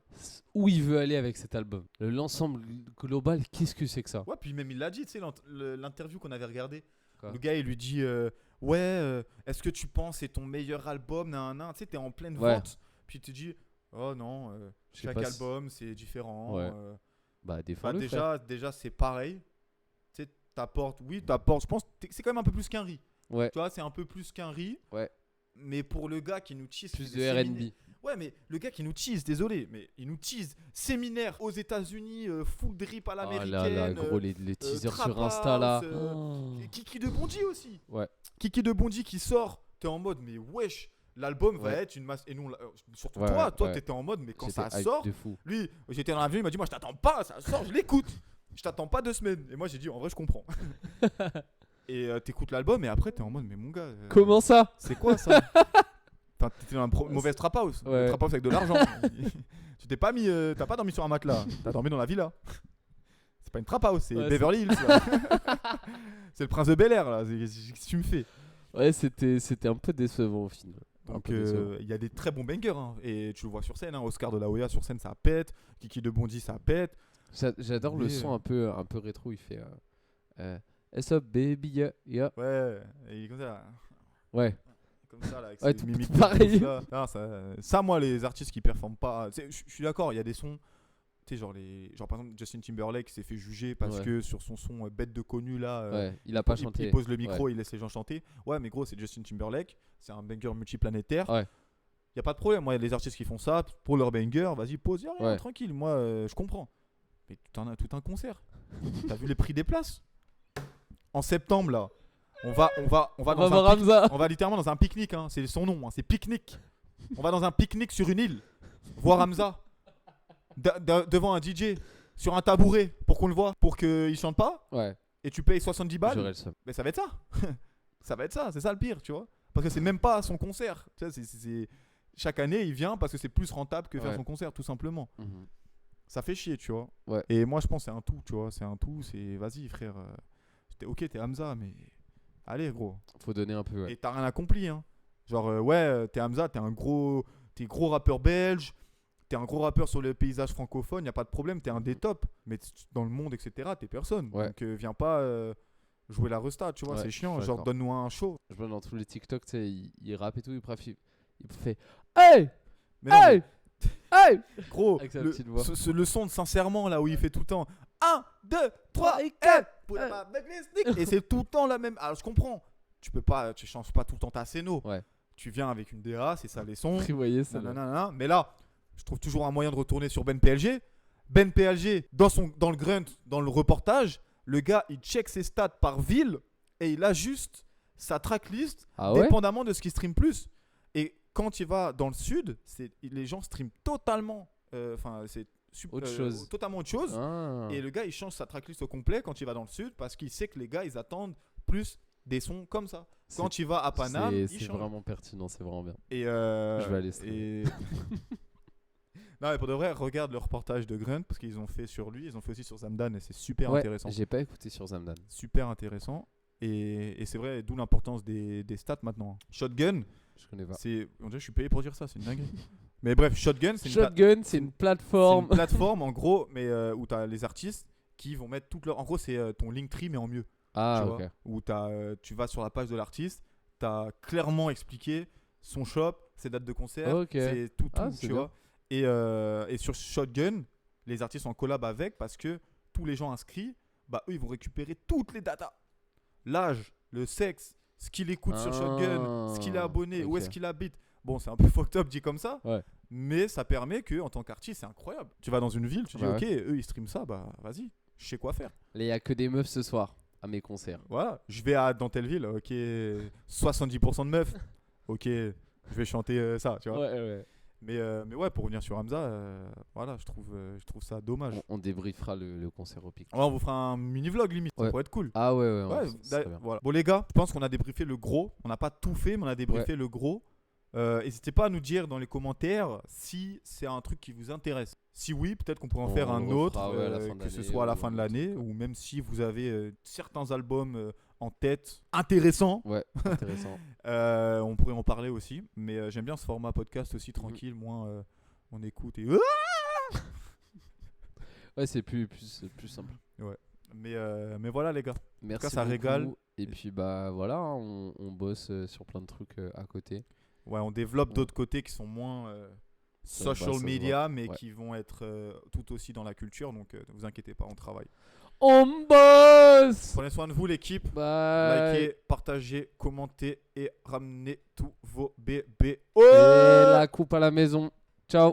Speaker 2: où il veut aller avec cet album. L'ensemble global, qu'est-ce que c'est que ça?
Speaker 1: Ouais, puis même il l'a dit, tu sais, l'interview qu'on avait regardé.
Speaker 2: Quoi?
Speaker 1: Le gars, il lui dit ouais, est-ce que tu penses c'est ton meilleur album, nan, tu sais, t'es en pleine
Speaker 2: Ouais.
Speaker 1: vente. Puis tu dis oh non,
Speaker 2: Je sais
Speaker 1: chaque
Speaker 2: pas si-
Speaker 1: album c'est différent.
Speaker 2: Ouais. Bah, des fois,
Speaker 1: Bah, déjà c'est pareil. Tu sais, t'apportes, je pense que c'est quand même un peu plus qu'un riz.
Speaker 2: Ouais.
Speaker 1: Tu vois, c'est un peu plus qu'un riz.
Speaker 2: Ouais.
Speaker 1: Mais pour le gars qui nous tease,
Speaker 2: Plus
Speaker 1: c'est
Speaker 2: de
Speaker 1: des
Speaker 2: R&B.
Speaker 1: séminaires. Ouais, mais le gars qui nous tease, désolé, mais il nous tease séminaire aux États-Unis, full drip à
Speaker 2: Oh là
Speaker 1: l'américaine.
Speaker 2: là, gros, les teasers
Speaker 1: Trap
Speaker 2: sur Insta là.
Speaker 1: House,
Speaker 2: Oh.
Speaker 1: Kiki de Bondy aussi.
Speaker 2: Ouais.
Speaker 1: Kiki de Bondy qui sort, t'es en mode mais wesh, l'album va
Speaker 2: Ouais.
Speaker 1: être une masse. Et nous, surtout
Speaker 2: Ouais,
Speaker 1: toi,
Speaker 2: ouais.
Speaker 1: t'étais en mode mais quand ça
Speaker 2: J'étais hype
Speaker 1: sort,
Speaker 2: de fou.
Speaker 1: lui, j'étais dans l'avion, il m'a dit moi je t'attends pas, ça sort, je l'écoute. Je t'attends pas 2 semaines. Et moi j'ai dit en vrai je comprends. Et t'écoutes l'album et après t'es en mode mais mon gars.
Speaker 2: Comment ça?
Speaker 1: C'est quoi ça? Enfin, t'étais dans une mauvaise trap house.
Speaker 2: Ouais.
Speaker 1: Une trap house avec de l'argent. Tu t'es pas mis, t'as pas dormi sur un matelas. T'as dormi dans la villa. C'est pas une trap house, c'est
Speaker 2: Ouais,
Speaker 1: Beverly Hills. Là. C'est le prince de Bel Air là. Qu'est-ce que tu me fais?
Speaker 2: Ouais, c'était un peu décevant au final. Un
Speaker 1: Donc
Speaker 2: peu décevant.
Speaker 1: il y a des très bons bangers hein. Et tu le vois sur scène. Hein. Oscar de la Hoya sur scène ça pète. Kiki de Bondy ça pète.
Speaker 2: J'adore le
Speaker 1: mais,
Speaker 2: son un peu rétro. Il fait What's up baby yeah, yeah.
Speaker 1: Ouais. Et il est comme ça.
Speaker 2: Ouais.
Speaker 1: Comme ça là. Avec
Speaker 2: Ouais,
Speaker 1: ses
Speaker 2: tout
Speaker 1: mimiques
Speaker 2: pareil.
Speaker 1: de ouf, là. Non, ça moi les artistes qui performent pas. Je suis d'accord. Il y a des sons. Tu sais, genre par exemple Justin Timberlake s'est fait juger parce
Speaker 2: Ouais.
Speaker 1: que sur son son bête de connu là,
Speaker 2: Ouais, il a pas
Speaker 1: il
Speaker 2: chanté.
Speaker 1: pose le micro, il laisse les gens chanter. Ouais, mais gros, c'est Justin Timberlake, c'est un banger multiplanétaire.
Speaker 2: Ouais.
Speaker 1: Y a pas de problème. Moi, il y a des artistes qui font ça pour leur banger. Vas-y, pose, y a rien,
Speaker 2: Ouais.
Speaker 1: tranquille. Moi, je comprends. Mais tout un concert. T'as vu les prix des places? En septembre là, On va
Speaker 2: On
Speaker 1: dans
Speaker 2: va
Speaker 1: un
Speaker 2: voir Hamza.
Speaker 1: on va littéralement dans un pique-nique, hein. C'est son nom, hein. C'est pique-nique. On va dans un pique-nique sur une île, voir Hamza, devant un DJ, sur un tabouret, pour qu'on le voit, pour qu'il chante pas,
Speaker 2: Ouais,
Speaker 1: et tu payes 70 balles.
Speaker 2: j'aurais le seum.
Speaker 1: Mais ça va être ça. Ça va être ça, c'est ça le pire, tu vois. Parce que c'est même pas son concert. Tu vois, chaque année, il vient parce que c'est plus rentable que faire
Speaker 2: Ouais.
Speaker 1: son concert, tout simplement.
Speaker 2: Mhm.
Speaker 1: Ça fait chier, tu vois.
Speaker 2: Ouais.
Speaker 1: Et moi, je pense que c'est un tout, tu vois. C'est un tout, c'est vas-y, frère. Ok, t'es Hamza, mais allez, gros.
Speaker 2: Faut donner un peu, ouais.
Speaker 1: Et t'as rien accompli, hein. Genre, t'es Hamza, t'es gros rappeur belge, t'es un gros rappeur sur le paysage francophone, y a pas de problème, t'es un des tops. Mais dans le monde, etc., t'es personne.
Speaker 2: Ouais.
Speaker 1: Donc, viens pas jouer la resta, tu vois,
Speaker 2: Ouais,
Speaker 1: c'est
Speaker 2: je
Speaker 1: chiant.
Speaker 2: suis
Speaker 1: Genre,
Speaker 2: d'accord.
Speaker 1: donne-nous un show.
Speaker 2: Je vois dans tous les TikTok, tu sais, il rappe et tout, il fait Hey!
Speaker 1: Mais non,
Speaker 2: Hey! Hey!
Speaker 1: gros,
Speaker 2: Avec sa petite voix.
Speaker 1: le son de sincèrement là où il fait tout le temps 1, 2, 3 et
Speaker 2: 4.
Speaker 1: 4 et c'est tout le temps la même. Alors je comprends, tu changes pas tout le temps ta scéno.
Speaker 2: Ouais.
Speaker 1: Tu viens avec une DA, c'est ça les sons.
Speaker 2: Vous voyez ça?
Speaker 1: Nanana. Mais là, je trouve toujours un moyen de retourner sur Ben PLG. Ben PLG, dans le grunt, dans le reportage, le gars il check ses stats par ville et il ajuste sa tracklist
Speaker 2: Ah ouais?
Speaker 1: dépendamment de ce qu'il stream plus. Et quand il va dans le sud, les gens streament totalement. Enfin, c'est
Speaker 2: Autre chose.
Speaker 1: totalement autre chose.
Speaker 2: Ah.
Speaker 1: Et le gars, il change sa tracklist au complet quand il va dans le sud parce qu'il sait que les gars, ils attendent plus des sons comme ça. Quand il va à Paname, il
Speaker 2: c'est
Speaker 1: change.
Speaker 2: vraiment pertinent, c'est vraiment bien.
Speaker 1: Et
Speaker 2: Je vais aller
Speaker 1: et... Non, mais pour de vrai, regarde le reportage de Grunt parce qu'ils ont fait sur lui, ils ont fait aussi sur Zamdan et c'est super
Speaker 2: Ouais,
Speaker 1: intéressant.
Speaker 2: j'ai pas écouté sur Zamdan.
Speaker 1: Super intéressant. Et c'est vrai, d'où l'importance des stats maintenant. Shotgun,
Speaker 2: Je connais pas.
Speaker 1: on dirait que je suis payé pour dire ça, c'est une dinguerie. Mais bref, Shotgun, c'est une
Speaker 2: Shotgun, c'est une
Speaker 1: c'est une
Speaker 2: plateforme.
Speaker 1: plateforme en gros, mais où tu as les artistes qui vont mettre toute leur. En gros, c'est ton Linktree, mais en mieux.
Speaker 2: Ah,
Speaker 1: tu
Speaker 2: ok.
Speaker 1: vois, où tu vas sur la page de l'artiste, tu as clairement expliqué son shop, ses dates de concert,
Speaker 2: Ok.
Speaker 1: c'est tout,
Speaker 2: Ah, c'est
Speaker 1: tu
Speaker 2: bien.
Speaker 1: vois. Et sur Shotgun, les artistes sont en collab avec parce que tous les gens inscrits, bah eux, ils vont récupérer toutes les datas. L'âge, le sexe, ce qu'il écoute sur Shotgun, ce qu'il est abonné, où
Speaker 2: ok.
Speaker 1: est-ce qu'il habite. Bon, c'est un peu fucked up dit comme ça,
Speaker 2: Ouais.
Speaker 1: mais ça permet que en tant qu'artiste, c'est incroyable. Tu vas dans une ville, tu dis
Speaker 2: Bah
Speaker 1: ok, eux ils streament ça, bah vas-y, je sais quoi faire.
Speaker 2: Il y a que des meufs ce soir à mes concerts.
Speaker 1: Voilà, je vais dans telle ville, ok, 70% de meufs, ok, je vais chanter ça, tu vois.
Speaker 2: Ouais.
Speaker 1: Mais ouais, pour revenir sur Hamza, voilà, je trouve ça dommage.
Speaker 2: On débriefera le concert au pic.
Speaker 1: Ouais, on vous fera un mini vlog limite, ça
Speaker 2: Ouais.
Speaker 1: pourrait être cool.
Speaker 2: Ah ouais,
Speaker 1: Ouais,
Speaker 2: c'est très bien.
Speaker 1: voilà. Bon les gars, je pense qu'on a débriefé le gros. On n'a pas tout fait, mais on a débriefé le gros. N'hésitez pas à nous dire dans les commentaires si c'est un truc qui vous intéresse. Si oui, peut-être qu'on pourrait en
Speaker 2: On
Speaker 1: faire
Speaker 2: le
Speaker 1: un
Speaker 2: refera,
Speaker 1: autre,
Speaker 2: ouais, à la fin de
Speaker 1: que ce
Speaker 2: l'année
Speaker 1: soit à la
Speaker 2: ou
Speaker 1: fin de
Speaker 2: un
Speaker 1: l'année,
Speaker 2: truc.
Speaker 1: ou même si vous avez certains albums en tête intéressants,
Speaker 2: Ouais, intéressant.
Speaker 1: on pourrait en parler aussi. Mais j'aime bien ce format podcast aussi tranquille, moins on écoute et...
Speaker 2: Ouais, c'est plus simple.
Speaker 1: Mais voilà les gars.
Speaker 2: Merci
Speaker 1: ça
Speaker 2: beaucoup.
Speaker 1: régale.
Speaker 2: Et puis bah voilà, hein, on bosse sur plein de trucs à côté.
Speaker 1: Ouais, on développe
Speaker 2: Ouais.
Speaker 1: d'autres côtés qui sont moins social
Speaker 2: ça se
Speaker 1: media, mais
Speaker 2: Ouais.
Speaker 1: qui vont être tout aussi dans la culture. Donc ne vous inquiétez pas, on travaille.
Speaker 2: On bosse.
Speaker 1: Prenez soin de vous l'équipe.
Speaker 2: Bye.
Speaker 1: Likez, partagez, commentez et ramenez tous vos bébés.
Speaker 2: Et la coupe à la maison. Ciao.